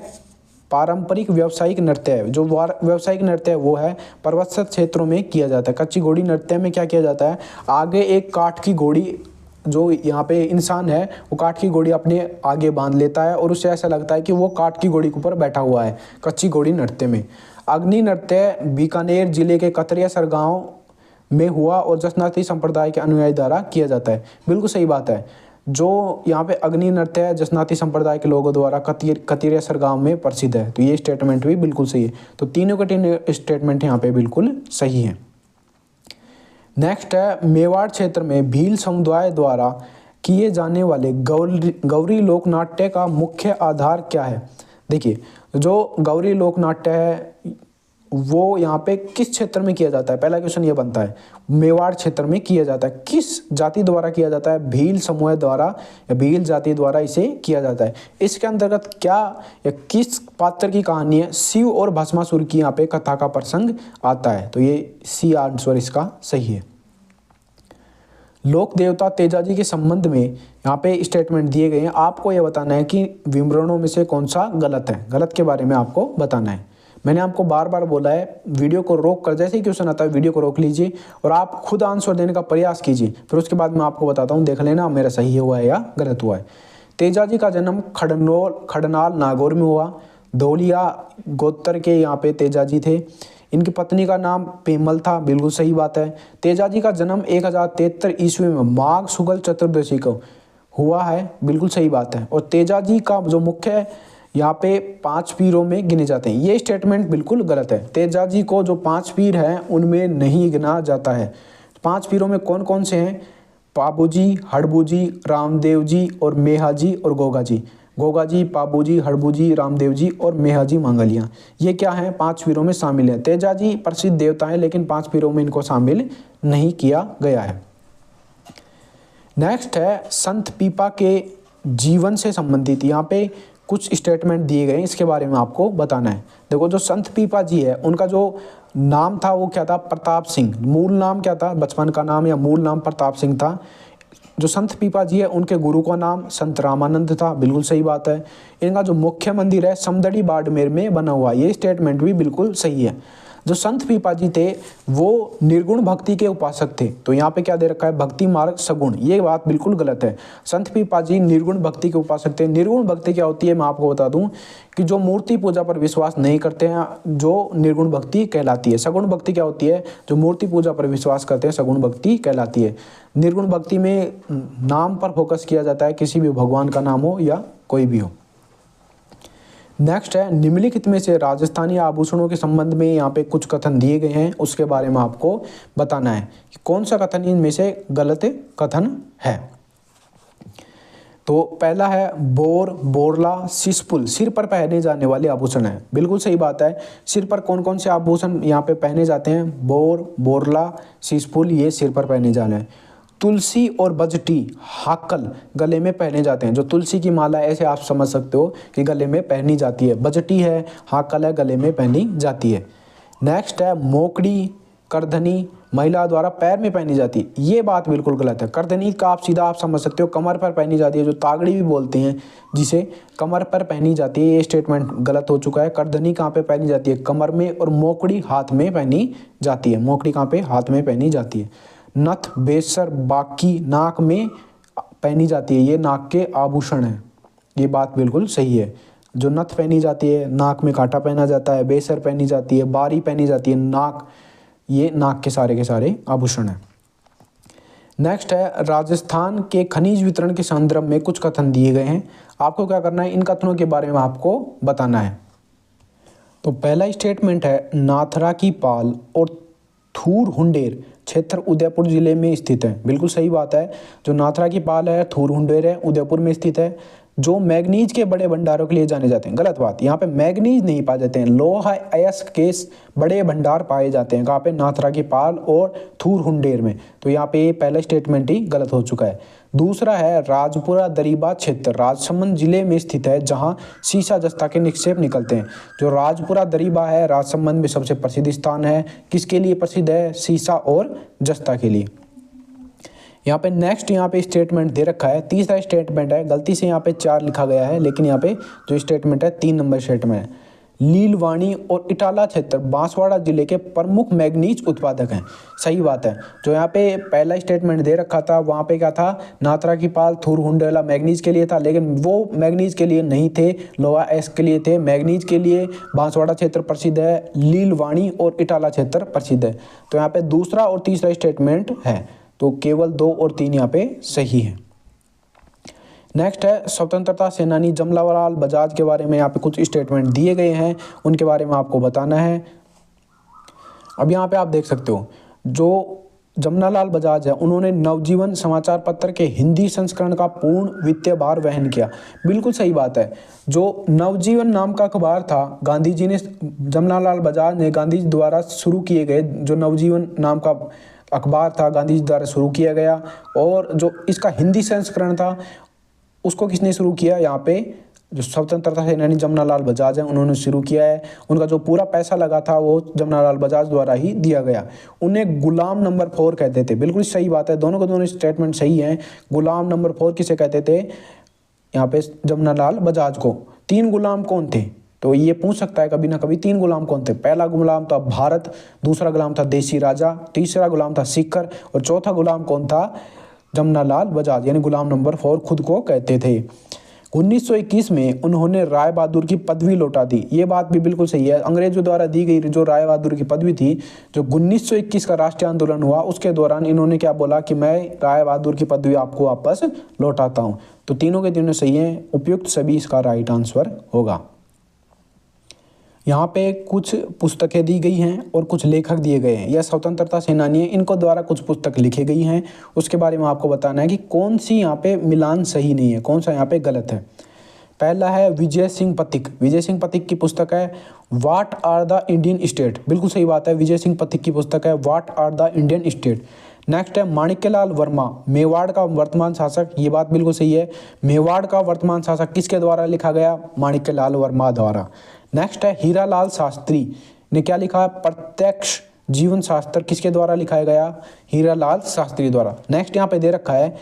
पारंपरिक व्यावसायिक नृत्य है, जो व्यावसायिक नृत्य है वो है पर्वत क्षेत्रों में किया जाता है। कच्ची घोड़ी नृत्य में क्या किया जाता है, आगे एक काठ की घोड़ी, जो यहाँ पे इंसान है वो काठ की घोड़ी अपने आगे बांध लेता है और उससे ऐसा लगता है कि वो काठ की घोड़ी के ऊपर बैठा हुआ है, कच्ची घोड़ी नृत्य में। अग्नि नृत्य बीकानेर जिले के कतरियासर गांव में हुआ और जसनाती संप्रदाय के अनुयायी द्वारा किया जाता है, बिल्कुल सही बात है। जो यहाँ पे अग्नि नृत्य है जसनाती संप्रदाय के लोगों द्वारा कतरियासर गांव में प्रसिद्ध है। तो ये स्टेटमेंट भी बिल्कुल सही है। तो तीनों के तीनों स्टेटमेंट यहाँ पे बिल्कुल सही है। नेक्स्ट है, मेवाड़ क्षेत्र में भील समुदाय द्वारा किए जाने वाले गौरी लोक नाट्य का मुख्य आधार क्या है। देखिए जो गौरी लोक नाट्य है वो यहाँ पे किस क्षेत्र में किया जाता है, पहला क्वेश्चन ये बनता है। मेवाड़ क्षेत्र में किया जाता है, किस जाति द्वारा किया जाता है, भील समूह द्वारा या भील जाति द्वारा इसे किया जाता है। इसके अंतर्गत क्या या किस पात्र की कहानी है, शिव और भस्मासुर की यहाँ पे कथा का प्रसंग आता है। तो ये सी आंसर इसका सही है। लोक देवता तेजाजी के संबंध में यहाँ पे स्टेटमेंट दिए गए हैं, आपको यह बताना है कि विवरणों में से कौन सा गलत है, गलत के बारे में आपको बताना है। मैंने आपको बार बार बोला है वीडियो को रोक कर, जैसे ही क्वेश्चन आता है वीडियो को रोक लीजिए और आप खुद आंसर देने का प्रयास कीजिए, फिर उसके बाद मैं आपको बताता हूँ, देख लेना मेरा सही हुआ है या गलत हुआ है। तेजाजी का जन्म खडनाल नागौर में हुआ। धौलिया गोत्र के यहाँ पे तेजाजी थे। इनकी पत्नी का नाम पेमल था, बिल्कुल सही बात है। तेजाजी का जन्म 1073 ईस्वी में माघ शुक्ल चतुर्दशी को हुआ है, बिल्कुल सही बात है। और तेजाजी का जो मुख्य यहाँ पे 5 पीरों में गिने जाते हैं, ये स्टेटमेंट बिल्कुल गलत है। तेजाजी को जो 5 पीर हैं उनमें नहीं गिना जाता है। 5 पीरों में कौन कौन से हैं, पाबूजी, हड़बूजी, रामदेवजी और मेहाजी और गोगाजी। गोगाजी, पाबूजी, हड़बूजी, रामदेवजी और मेहाजी मांगलिया, ये क्या है, 5 पीरों में शामिल है। तेजाजी प्रसिद्ध देवता है लेकिन 5 पीरों में इनको शामिल नहीं किया गया है। नेक्स्ट है, संत पीपा के जीवन से संबंधित यहाँ पे कुछ स्टेटमेंट दिए गए, इसके बारे में आपको बताना है। देखो जो संत पीपा जी है उनका जो नाम था वो क्या था, प्रताप सिंह। मूल नाम क्या था, बचपन का नाम या मूल नाम प्रताप सिंह था। जो संत पीपा जी है उनके गुरु का नाम संत रामानंद था, बिल्कुल सही बात है। इनका जो मुख्य मंदिर है समदड़ी बाड़मेर में बना हुआ, ये स्टेटमेंट भी बिल्कुल सही है। जो संत पीपाजी थे वो निर्गुण भक्ति के उपासक थे। तो यहाँ पे क्या दे रखा है, भक्ति मार्ग सगुण, ये बात बिल्कुल गलत है। संत पीपाजी निर्गुण भक्ति के उपासक थे। निर्गुण भक्ति क्या होती है मैं आपको बता दूं कि जो मूर्ति पूजा पर विश्वास नहीं करते हैं, जो निर्गुण भक्ति कहलाती है। सगुण भक्ति क्या होती है, जो मूर्ति पूजा पर विश्वास करते हैं, सगुण भक्ति कहलाती है। निर्गुण भक्ति में नाम पर फोकस किया जाता है, किसी भी भगवान का नाम हो या कोई भी हो। नेक्स्ट है, निम्नलिखित में से राजस्थानी आभूषणों के संबंध में यहाँ पे कुछ कथन दिए गए हैं, उसके बारे में आपको बताना है कि कौन सा कथन इनमें से गलत कथन है। तो पहला है बोर, बोरला, सिसपुल सिर पर पहने जाने वाले आभूषण है। बिल्कुल सही बात है। सिर पर कौन कौन से आभूषण यहाँ पे पहने जाते हैं, बोर, बोरला, सिसपुल, ये सिर पर पहने जाने हैं। तुलसी और बजटी, हाकल गले में पहने जाते हैं। जो तुलसी की माला है ऐसे आप समझ सकते हो कि गले में पहनी जाती है। बजटी है, हाकल है, गले में पहनी जाती है। नेक्स्ट है मोकड़ी, करधनी महिला द्वारा पैर में पहनी जाती है। ये बात बिल्कुल गलत है। करधनी का आप सीधा आप समझ सकते हो कमर पर पहनी जाती है, जो तागड़ी भी बोलते हैं जिसे, कमर पर पहनी जाती है। ये स्टेटमेंट गलत हो चुका है। करधनी कहाँ पे पहनी जाती है, कमर में, और मोकड़ी हाथ में पहनी जाती है। मोकड़ी कहाँ पे, हाथ में पहनी जाती है। नथ, बेसर, बाकी नाक में पहनी जाती है, ये नाक के आभूषण हैं। ये बात बिल्कुल सही है। जो नथ पहनी जाती है, नाक में कांटा पहना जाता है, बेसर पहनी जाती है, बारी पहनी जाती है, नाक, ये नाक के सारे आभूषण हैं। नेक्स्ट है, राजस्थान के खनिज वितरण के संदर्भ में कुछ कथन दिए गए हैं। आपको क्या करना है, इन कथनों के बारे में आपको बताना है। तो पहला स्टेटमेंट है, नाथरा की पाल और थूर हुंडेर क्षेत्र उदयपुर जिले में स्थित है। बिल्कुल सही बात है। जो नाथरा की पाल है, थूर हुंडेर है, उदयपुर में स्थित है। जो मैग्नीज के बड़े भंडारों के लिए जाने जाते हैं, गलत बात। यहाँ पे मैग्नीज नहीं पाए जाते हैं, लोहा अयस्क के बड़े भंडार पाए जाते हैं। कहाँ पे, नाथरा की पाल और थूर हुंडेर में। तो यहाँ पे पहला स्टेटमेंट ही गलत हो चुका है। दूसरा है, राजपुरा दरीबा क्षेत्र राजसमंद जिले में स्थित है, जहाँ सीसा जस्ता के निक्षेप निकलते हैं। जो राजपुरा दरीबा है राजसमंद में सबसे प्रसिद्ध स्थान है। किसके लिए प्रसिद्ध है, सीसा और जस्ता के लिए। यहाँ पे नेक्स्ट यहाँ पे स्टेटमेंट दे रखा है, तीसरा स्टेटमेंट है, गलती से यहाँ पे 4 लिखा गया है, लेकिन यहाँ पे जो स्टेटमेंट है 3 नंबर स्टेटमेंट है। लीलवाणी और इटाला क्षेत्र बांसवाड़ा जिले के प्रमुख मैग्नीज उत्पादक हैं। सही बात है। जो यहाँ पे पहला स्टेटमेंट दे रखा था वहाँ पे क्या था, नाथरा की पाल, थूर हुंडेला मैग्नीज के लिए था, लेकिन वो मैग्नीज के लिए नहीं थे, लोहा एस के लिए थे। मैग्नीज के लिए बांसवाड़ा क्षेत्र प्रसिद्ध है, लीलवाणी और इटाला क्षेत्र प्रसिद्ध है। तो यहाँ पे दूसरा और तीसरा स्टेटमेंट है, तो केवल 2 और 3 यहाँ पे सही है। नेक्स्ट है, स्वतंत्रता सेनानी जमनालाल बजाज के बारे में यहाँ पे कुछ स्टेटमेंट दिए गए हैं, उनके बारे में आपको बताना है। अब यहाँ पे आप देख सकते हो, जो जमनालाल बजाज है उन्होंने नवजीवन समाचार पत्र के हिंदी संस्करण का पूर्ण वित्तीय भार वहन किया। बिल्कुल सही बात है। जो नवजीवन नाम का अखबार था, गांधी जी ने, जमनालाल बजाज ने गांधी जी द्वारा शुरू किए गए जो नवजीवन नाम का अखबार था, गांधी जी द्वारा शुरू किया गया, और जो इसका हिंदी संस्करण था उसको किसने शुरू किया, यहाँ पे जो स्वतंत्रता सेनानी जमनालाल बजाज है उन्होंने शुरू किया है। उनका जो पूरा पैसा लगा था वो जमनालाल बजाज द्वारा ही दिया गया। उन्हें गुलाम नंबर 4 कहते थे। बिल्कुल सही बात है, दोनों के दोनों स्टेटमेंट सही हैं। गुलाम नंबर 4 किसे कहते थे, यहाँ पे जमनालाल बजाज को। 3 गुलाम कौन थे, तो ये पूछ सकता है कभी ना कभी, 3 गुलाम कौन थे। पहला गुलाम था भारत, दूसरा गुलाम था देसी राजा, तीसरा गुलाम था सिक्कर, और चौथा गुलाम कौन था, जमनालाल बजाज, यानी गुलाम नंबर 4 खुद को कहते थे। 1921 में उन्होंने राय बहादुर की पदवी लौटा दी। ये बात भी बिल्कुल सही है। अंग्रेजों द्वारा दी गई जो राय बहादुर की पदवी थी, जो 1921 का राष्ट्रीय आंदोलन हुआ उसके दौरान इन्होंने क्या बोला कि मैं राय बहादुर की पदवी आपको वापस लौटाता हूँ। तो तीनों के तीनों सही हैं, उपयुक्त सभी इसका राइट आंसर होगा। यहाँ पे कुछ पुस्तकें दी गई हैं और कुछ लेखक दिए गए हैं। यह स्वतंत्रता सेनानी है, इनको द्वारा कुछ पुस्तक लिखी गई हैं, उसके बारे में आपको बताना है कि कौन सी यहाँ पे मिलान सही नहीं है, कौन सा यहाँ पे गलत है। पहला है विजय सिंह पथिक। विजय सिंह पथिक की पुस्तक है what are the Indian state. बिल्कुल सही बात है, विजय सिंह पथिक की पुस्तक है what are the Indian state. Next है माणिक्यलाल वर्मा, मेवाड़ का वर्तमान शासक। ये बात बिल्कुल सही है। मेवाड़ का वर्तमान शासक किसके द्वारा लिखा गया, माणिक्यलाल वर्मा द्वारा। नेक्स्ट है हीरालाल शास्त्री ने क्या लिखा, प्रत्यक्ष जीवन शास्त्र किसके द्वारा लिखा गया, हीरालाल शास्त्री द्वारा। नेक्स्ट यहाँ पे दे रखा है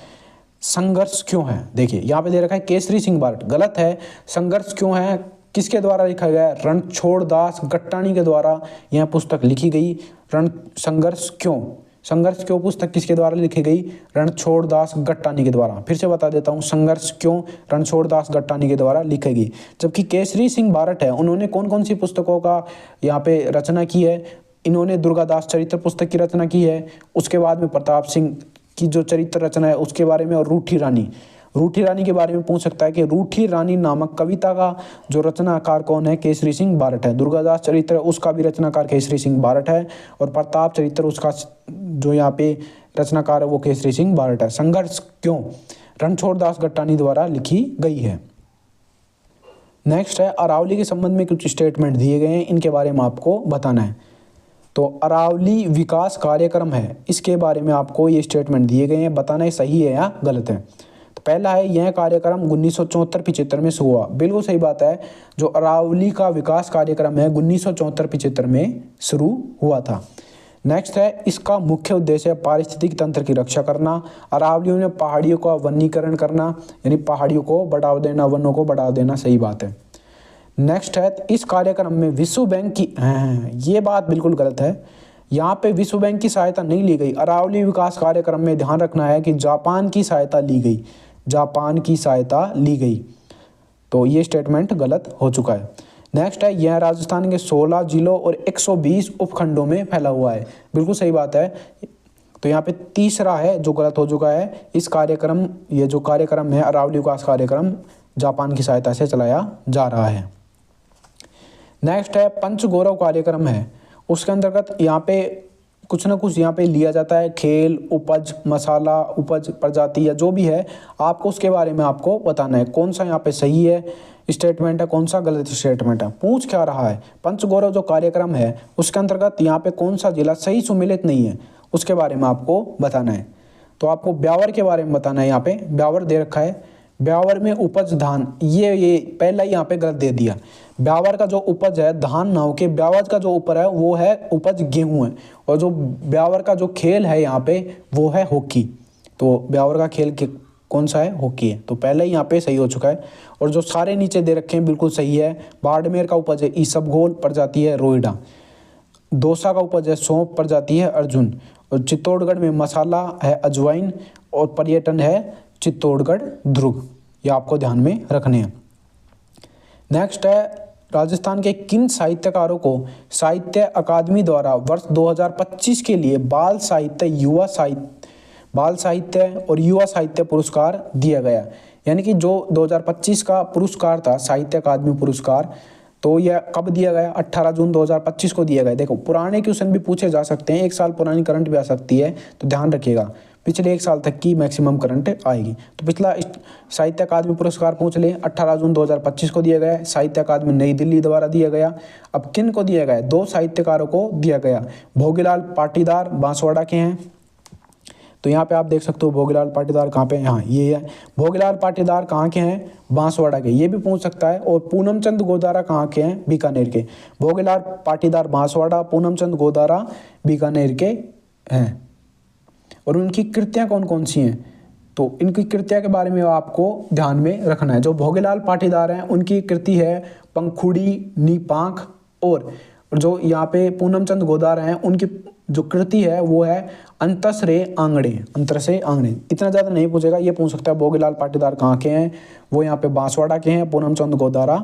संघर्ष क्यों है। देखिए यहाँ पे दे रखा है केसरी सिंह बार्ट, गलत है। संघर्ष क्यों है किसके द्वारा लिखा गया है? रणछोड़ दास गट्टाणी के द्वारा यह पुस्तक लिखी गई। संघर्ष क्यों पुस्तक किसके द्वारा लिखी गई? रणछोड़ दास गट्टाणी के द्वारा। फिर से बता देता हूँ, संघर्ष क्यों रणछोड़ दास गट्टाणी के द्वारा लिखी गई। जबकि केसरी सिंह बारट है, उन्होंने कौन कौन सी पुस्तकों का यहाँ पे रचना की है? इन्होंने दुर्गादास चरित्र पुस्तक की रचना की है, उसके बाद में प्रताप सिंह की जो चरित्र रचना है उसके बारे में, और रूठी रानी के बारे में पूछ सकता है कि रूठी रानी नामक कविता का जो रचनाकार कौन है? केसरी सिंह बारट है। दुर्गादास चरित्र उसका भी रचनाकार केसरी सिंह बारट है, और प्रताप चरित्र उसका जो यहाँ पे रचनाकार है वो केसरी सिंह बारट है। संघर्ष क्यों रणछोड़ दास गट्टाणी द्वारा लिखी गई है। नेक्स्ट है, अरावली के संबंध में कुछ स्टेटमेंट दिए गए हैं, इनके बारे में आपको बताना है। तो अरावली विकास कार्यक्रम है, इसके बारे में आपको ये स्टेटमेंट दिए गए हैं, बताना है सही है या गलत है। तो पहला है, यह कार्यक्रम 1974-75 में शुरू हुआ। बिल्कुल सही बात है, जो अरावली का विकास कार्यक्रम है 1974-75 में शुरू हुआ था। नेक्स्ट है, इसका मुख्य उद्देश्य पारिस्थितिक तंत्र की रक्षा करना। अरावलियों ने पहाड़ियों का वनीकरण करना, यानी पहाड़ियों को बढ़ावा देना, वनों को बढ़ावा देना, सही बात है। नेक्स्ट है, इस कार्यक्रम में विश्व बैंक की, ये बात बिल्कुल गलत है, यहाँ पे विश्व बैंक की सहायता नहीं ली गई। अरावली विकास कार्यक्रम में ध्यान रखना है कि जापान की सहायता ली गई, तो ये स्टेटमेंट गलत हो चुका है। नेक्स्ट है, यह राजस्थान के 16 जिलों और 120 उपखंडों में फैला हुआ है। बिल्कुल सही बात है। तो यहाँ पे तीसरा है जो गलत हो चुका है, ये जो कार्यक्रम है अरावली विकास कार्यक्रम जापान की सहायता से चलाया जा रहा है। नेक्स्ट है, पंचगौरव कार्यक्रम है, उसके अंतर्गत यहाँ पे कुछ ना कुछ यहाँ पे लिया जाता है, खेल, उपज, मसाला, उपज, प्रजाति या जो भी है, आपको उसके बारे में आपको बताना है कौन सा यहाँ पे सही है स्टेटमेंट है, कौन सा गलत स्टेटमेंट है। पूछ क्या रहा है, पंचगौरव जो कार्यक्रम है उसके अंतर्गत यहाँ पे कौन सा जिला सही सुमेलित नहीं है, उसके बारे में आपको बताना है। तो आपको ब्यावर के बारे में बताना है, यहाँ पे ब्यावर दे रखा है, ब्यावर में उपज धान, ये पहला ही यहाँ पे गलत दे दिया। ब्यावर का जो उपज है धान ना हो के ब्यावर का जो ऊपर है वो है उपज गेहूं है, और जो ब्यावर का जो खेल है यहाँ पे वो है हॉकी। तो ब्यावर का खेल कौन सा है? हॉकी है। तो पहले ही यहाँ पे सही हो चुका है। और जो सारे नीचे दे रखे हैं बिल्कुल सही है। बाड़मेर का उपज है ईसबगोल, प्रजाति है रोइडा। दौसा का उपज है सौंफ, प्रजाति है अर्जुन। और चित्तौड़गढ़ में मसाला है अजवाइन, और पर्यटन है चित्तौड़गढ़ ध्रुव। ये आपको ध्यान में रखने हैं। नेक्स्ट है, राजस्थान के किन साहित्यकारों को साहित्य अकादमी द्वारा वर्ष 2025 के लिए बाल साहित्य और युवा साहित्य पुरस्कार दिया गया। यानी कि जो 2025 का पुरस्कार था साहित्य अकादमी पुरस्कार, तो यह कब दिया गया? 18 जून 2025 को दिया गया। देखो, पुराने क्वेश्चन भी पूछे जा सकते हैं, 1 साल पुरानी करंट भी आ सकती है, तो ध्यान रखिएगा पिछले 1 साल तक की मैक्सिमम करंट आएगी। तो पिछला साहित्य अकादमी पुरस्कार पूछ ले, 18 जून 2025 को दिया गया, साहित्य अकादमी नई दिल्ली द्वारा दिया गया। अब किन को दिया गया? 2 साहित्यकारों को दिया गया। भोगीलाल पाटीदार बांसवाड़ा के हैं, तो यहाँ पे आप देख सकते हो भोगीलाल पाटीदार कहाँ पे, हाँ ये है। भोगीलाल पाटीदार कहाँ के हैं? बांसवाड़ा के, ये भी पूछ सकता है। और पूनम चंद गोदारा कहाँ के हैं? बीकानेर के। भोगीलाल पाटीदार बांसवाड़ा, पूनम चंद गोदारा बीकानेर के हैं। और उनकी कृतियाँ कौन कौन सी हैं? तो इनकी कृतियाँ के बारे में आपको ध्यान में रखना है। जो भोगीलाल पाटीदार हैं उनकी कृति है पंखुड़ी नीपांख, और जो यहाँ पे पूनम चंद गोदारा हैं उनकी जो कृति है वो है अंतसरे आंगड़े। इतना ज़्यादा नहीं पूछेगा, ये पूछ सकता है भोगीलाल पाटीदार कहाँ के हैं? वो यहाँ पे बांसवाड़ा के हैं। पूनम चंद गोदारा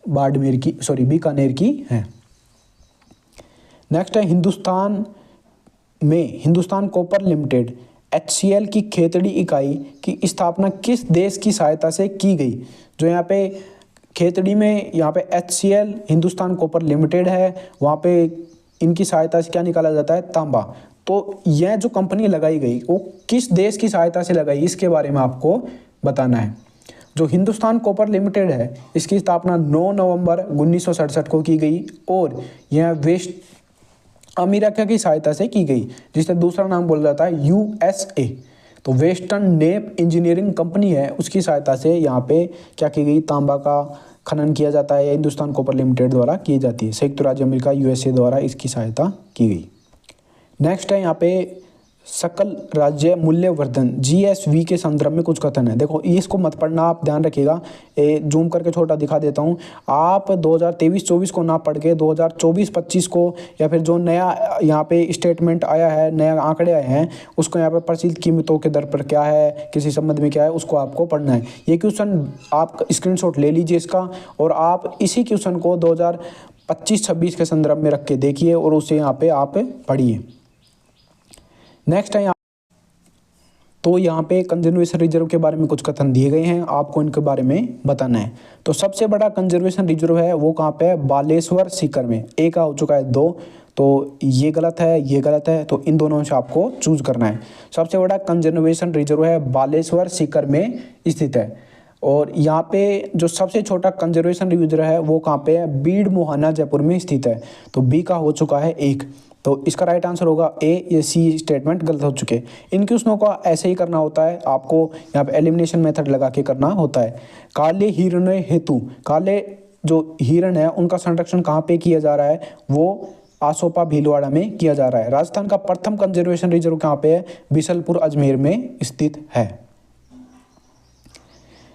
बीकानेर की हैं। नेक्स्ट है, हिंदुस्तान कॉपर लिमिटेड HCL की खेतड़ी इकाई की स्थापना किस देश की सहायता से की गई? जो यहाँ पे खेतड़ी में यहाँ पे HCL हिंदुस्तान कॉपर लिमिटेड है, वहाँ पे इनकी सहायता से क्या निकाला जाता है? तांबा। तो यह जो कंपनी लगाई गई वो किस देश की सहायता से लगाई, इसके बारे में आपको बताना है। जो हिंदुस्तान कॉपर लिमिटेड है इसकी स्थापना 9 नवंबर 1967 को की गई, और यह वेस्ट अमेरिका की सहायता से की गई, जिसका दूसरा नाम बोला जाता है USA। तो वेस्टर्न नेप इंजीनियरिंग कंपनी है, उसकी सहायता से यहाँ पे क्या की गई? तांबा का खनन किया जाता है, हिंदुस्तान कॉपर लिमिटेड द्वारा की जाती है। संयुक्त राज्य अमेरिका USA द्वारा इसकी सहायता की गई। नेक्स्ट है यहाँ पे सकल राज्य मूल्यवर्धन जीएसवी के संदर्भ में कुछ कथन है। देखो ये इसको मत पढ़ना, आप ध्यान रखिएगा। जूम करके छोटा दिखा देता हूँ। आप 2023-24 को ना पढ़ के 2024-25 को या फिर जो नया यहाँ पे स्टेटमेंट आया है, नया आंकड़े आए हैं, उसको यहाँ पे प्रचलित कीमतों के दर पर क्या है, किसी संबंध में क्या है, उसको आपको पढ़ना है। ये क्वेश्चन आप स्क्रीनशॉट ले लीजिए इसका, और आप इसी क्वेश्चन को 2025-26 के संदर्भ में रख के देखिए और उसे यहाँ पे आप पढ़िए। नेक्स्ट है तो यहाँ पे कंजर्वेशन रिजर्व के बारे में कुछ कथन दिए गए हैं, आपको इनके बारे में बताना है। तो सबसे बड़ा कंजर्वेशन रिजर्व है वो कहाँ पे है, बालेश्वर सीकर में। ए का हो चुका है 2, तो ये गलत है, ये गलत है, तो इन दोनों से आपको चूज करना है। सबसे बड़ा कंजर्वेशन रिजर्व है बालेश्वर सीकर में स्थित है। और यहाँ पे जो सबसे छोटा कंजर्वेशन रिजर्व है वो कहाँ पे है, बीड़ मोहाना जयपुर में स्थित है। तो बी का हो चुका है 1, तो इसका राइट आंसर होगा ए। ये सी स्टेटमेंट गलत हो चुके। इन क्वेश्चनों को ऐसे ही करना होता है, आपको यहाँ पे एलिमिनेशन मेथड लगा के करना होता है। काले हिरण हेतु, काले जो हिरण है उनका संरक्षण कहाँ पे किया जा रहा है, वो आसोपा भीलवाड़ा में किया जा रहा है। राजस्थान का प्रथम कंजर्वेशन रिजर्व कहाँ पे है, बिशलपुर अजमेर में स्थित है।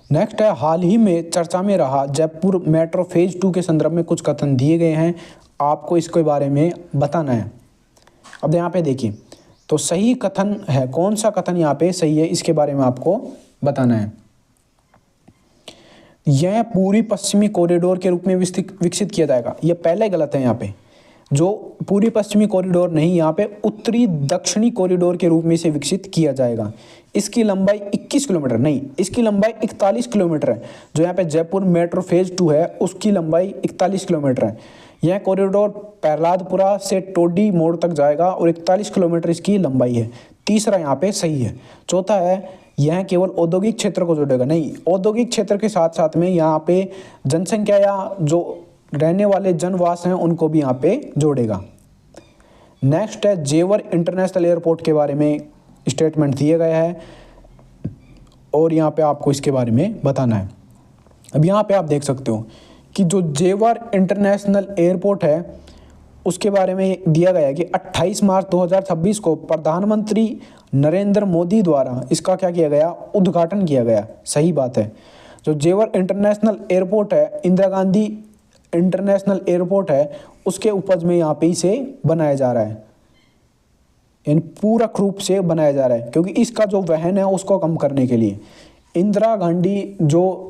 नेक्स्ट है हाल ही में चर्चा में रहा जयपुर मेट्रो फेज 2 के संदर्भ में कुछ कथन दिए गए हैं, आपको इसके बारे में बताना है। अब यहाँ पे देखिए, तो सही कथन है, कौन सा कथन यहाँ पे सही है इसके बारे में आपको बताना है। यह पूरी पश्चिमी कॉरिडोर के रूप में विकसित किया जाएगा, यह पहले गलत है। यहाँ पे जो पूरी पश्चिमी कॉरिडोर नहीं, यहाँ पे उत्तरी दक्षिणी कॉरिडोर के रूप में इसे विकसित किया जाएगा। इसकी लंबाई 21 किलोमीटर नहीं, इसकी लंबाई 41 किलोमीटर है। जो यहाँ पे जयपुर मेट्रो फेज 2 है उसकी लंबाई 41 किलोमीटर है। यह कॉरिडोर प्रहलादपुरा से टोडी मोड़ तक जाएगा और 41 किलोमीटर इसकी लंबाई है। तीसरा यहाँ पे सही है। चौथा है यह केवल औद्योगिक क्षेत्र को जोड़ेगा, नहीं, औद्योगिक क्षेत्र के साथ साथ में यहाँ पे जनसंख्या या जो रहने वाले जनवास हैं उनको भी यहाँ पे जोड़ेगा। नेक्स्ट है जेवर इंटरनेशनल एयरपोर्ट के बारे में स्टेटमेंट दिया गया है और यहाँ पे आपको इसके बारे में बताना है। अब यहाँ पे आप देख सकते हो कि जो जेवर इंटरनेशनल एयरपोर्ट है उसके बारे में दिया गया है कि 28 मार्च 2026 को प्रधानमंत्री नरेंद्र मोदी द्वारा इसका क्या किया गया, उद्घाटन किया गया। सही बात है। जो जेवर इंटरनेशनल एयरपोर्ट है, इंदिरा गांधी इंटरनेशनल एयरपोर्ट है, उसके उपज में यहाँ पे इसे बनाया जा रहा है, यानी पूरक रूप से बनाया जा रहा है, क्योंकि इसका जो वहन है उसको कम करने के लिए इंदिरा गांधी जो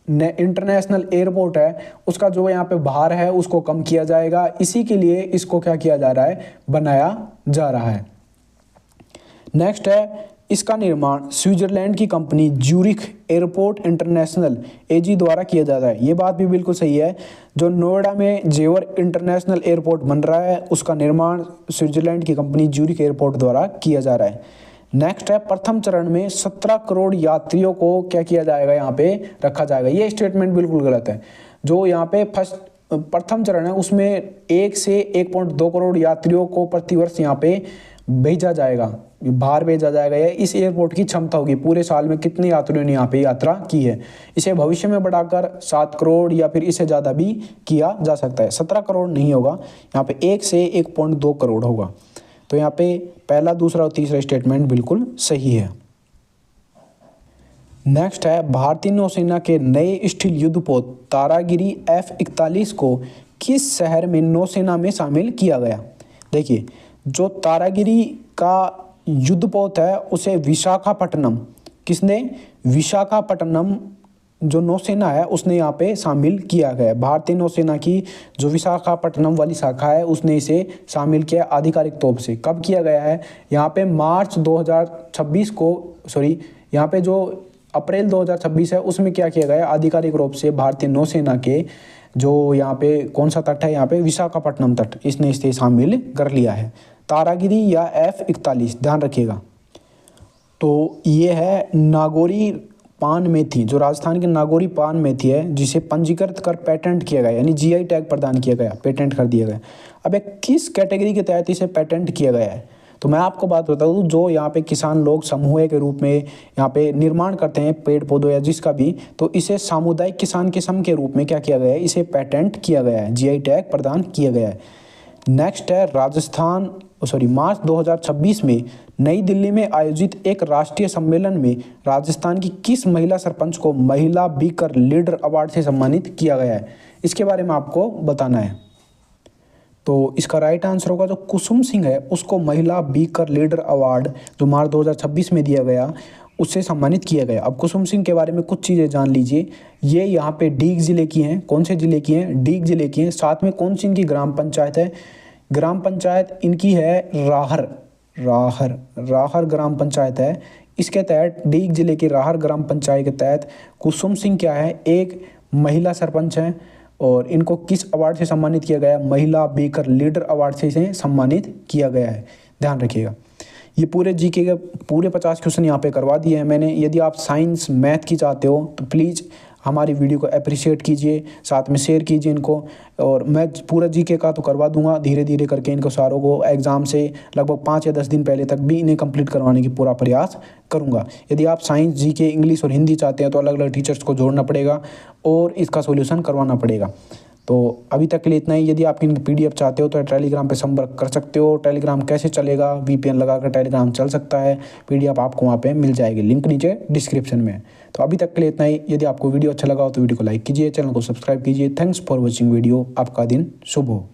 इंटरनेशनल एयरपोर्ट है उसका जो यहाँ पे भार है उसको कम किया जाएगा। इसी के लिए इसको क्या किया जा रहा है, बनाया जा रहा है। नेक्स्ट है इसका निर्माण स्विट्जरलैंड की कंपनी ज्यूरिख एयरपोर्ट इंटरनेशनल एजी द्वारा किया जाता है। ये बात भी बिल्कुल सही है। जो नोएडा में जेवर इंटरनेशनल एयरपोर्ट बन रहा है उसका निर्माण स्विट्जरलैंड की कंपनी ज्यूरिख एयरपोर्ट द्वारा किया जा रहा है। नेक्स्ट है प्रथम चरण में 17 करोड़ यात्रियों को क्या किया जाएगा, यहाँ पे रखा जाएगा। ये स्टेटमेंट बिल्कुल गलत है। जो यहाँ पे प्रथम चरण है उसमें 1 से 1.2 करोड़ यात्रियों को प्रतिवर्ष यहाँ पे भेजा जाएगा, बाहर भेजा जाएगा। यह इस एयरपोर्ट की क्षमता होगी, पूरे साल में कितने यात्रियों ने यहाँ पे यात्रा की है। इसे भविष्य में बढ़ाकर 7 करोड़ या फिर इससे ज़्यादा भी किया जा सकता है। 17 करोड़ नहीं होगा, यहाँ पे 1 से 1.2 करोड़ होगा। तो यहाँ पे पहला, दूसरा और तीसरा स्टेटमेंट बिल्कुल सही है। नेक्स्ट है भारतीय नौसेना के नए स्टील युद्धपोत तारागिरी F-41 को किस शहर में नौसेना में शामिल किया गया। देखिए जो तारागिरी का युद्धपोत है उसे विशाखापट्टनम, किसने, विशाखापट्टनम जो नौसेना है उसने यहाँ पे शामिल किया गया। भारतीय नौसेना की जो विशाखापट्टनम वाली शाखा है उसने इसे शामिल किया आधिकारिक तौर से। कब किया गया है, यहाँ पे मार्च 2026 को, सॉरी यहाँ पे जो अप्रैल 2026 है उसमें क्या किया गया आधिकारिक रूप से भारतीय नौसेना के जो यहाँ पे कौन सा तट है, यहाँ पे विशाखापट्टनम तट, इसने इसे शामिल कर लिया है। तारागिरी या F-41 ध्यान रखिएगा। तो ये है नागौरी पान मेथी, जो राजस्थान के नागौरी पान मेथी है जिसे पंजीकृत कर पेटेंट किया गया, यानी जीआई टैग प्रदान किया गया, पेटेंट कर दिया गया। अब एक किस कैटेगरी के तहत इसे पेटेंट किया गया है, तो मैं आपको बात बता दूं, जो यहाँ पे किसान लोग समूह के रूप में यहाँ पे निर्माण करते हैं पेड़ पौधों या जिसका भी, तो इसे सामुदायिक किसान किस्म के रूप में क्या किया गया है, इसे पेटेंट किया गया है, जीआई टैग प्रदान किया गया है। नेक्स्ट है राजस्थान, मार्च 2026 में नई दिल्ली में आयोजित एक राष्ट्रीय सम्मेलन में राजस्थान की किस महिला सरपंच को महिला बीकर लीडर अवार्ड से सम्मानित किया गया है, इसके बारे में आपको बताना है। तो इसका राइट आंसर होगा जो कुसुम सिंह है उसको महिला बीकर लीडर अवार्ड जो मार्च 2026 में दिया गया उससे सम्मानित किया गया। अब कुसुम सिंह के बारे में कुछ चीज़ें जान लीजिए। ये यहाँ पे डीग जिले की हैं। कौन से जिले की हैं? डीग जिले की हैं। साथ में कौन सी इनकी ग्राम पंचायत है? ग्राम पंचायत इनकी है राहर। राहर ग्राम पंचायत है। इसके तहत डीग जिले की राहर ग्राम पंचायत के तहत कुसुम सिंह क्या है, एक महिला सरपंच हैं और इनको किस अवार्ड से सम्मानित किया गया? महिला बीकर लीडर अवार्ड से इसे सम्मानित किया गया है। ध्यान रखिएगा। ये पूरे जीके के पूरे 50 क्वेश्चन यहाँ पे करवा दिए हैं मैंने। यदि आप साइंस मैथ की चाहते हो तो प्लीज़ हमारी वीडियो को अप्रिशिएट कीजिए, साथ में शेयर कीजिए इनको। और मैं पूरा जीके का तो करवा दूंगा धीरे धीरे करके, इनको सारों को एग्ज़ाम से लगभग 5 या 10 दिन पहले तक भी इन्हें कंप्लीट करवाने की पूरा प्रयास करूंगा। यदि आप साइंस, जीके, इंग्लिश और हिंदी चाहते हैं तो अलग अलग टीचर्स को जोड़ना पड़ेगा और इसका सोल्यूशन करवाना पड़ेगा। तो अभी तक के लिए इतना ही। यदि आप इनकी PDF चाहते हो तो टेलीग्राम पे संपर्क कर सकते हो। टेलीग्राम कैसे चलेगा? VPN लगाकर टेलीग्राम चल सकता है। PDF आपको वहाँ पे मिल जाएगी, लिंक नीचे डिस्क्रिप्शन में है। तो अभी तक के लिए इतना ही। यदि आपको वीडियो अच्छा लगा हो तो वीडियो को लाइक कीजिए, चैनल को सब्सक्राइब कीजिए। Thanks for watching video. आपका दिन शुभ हो।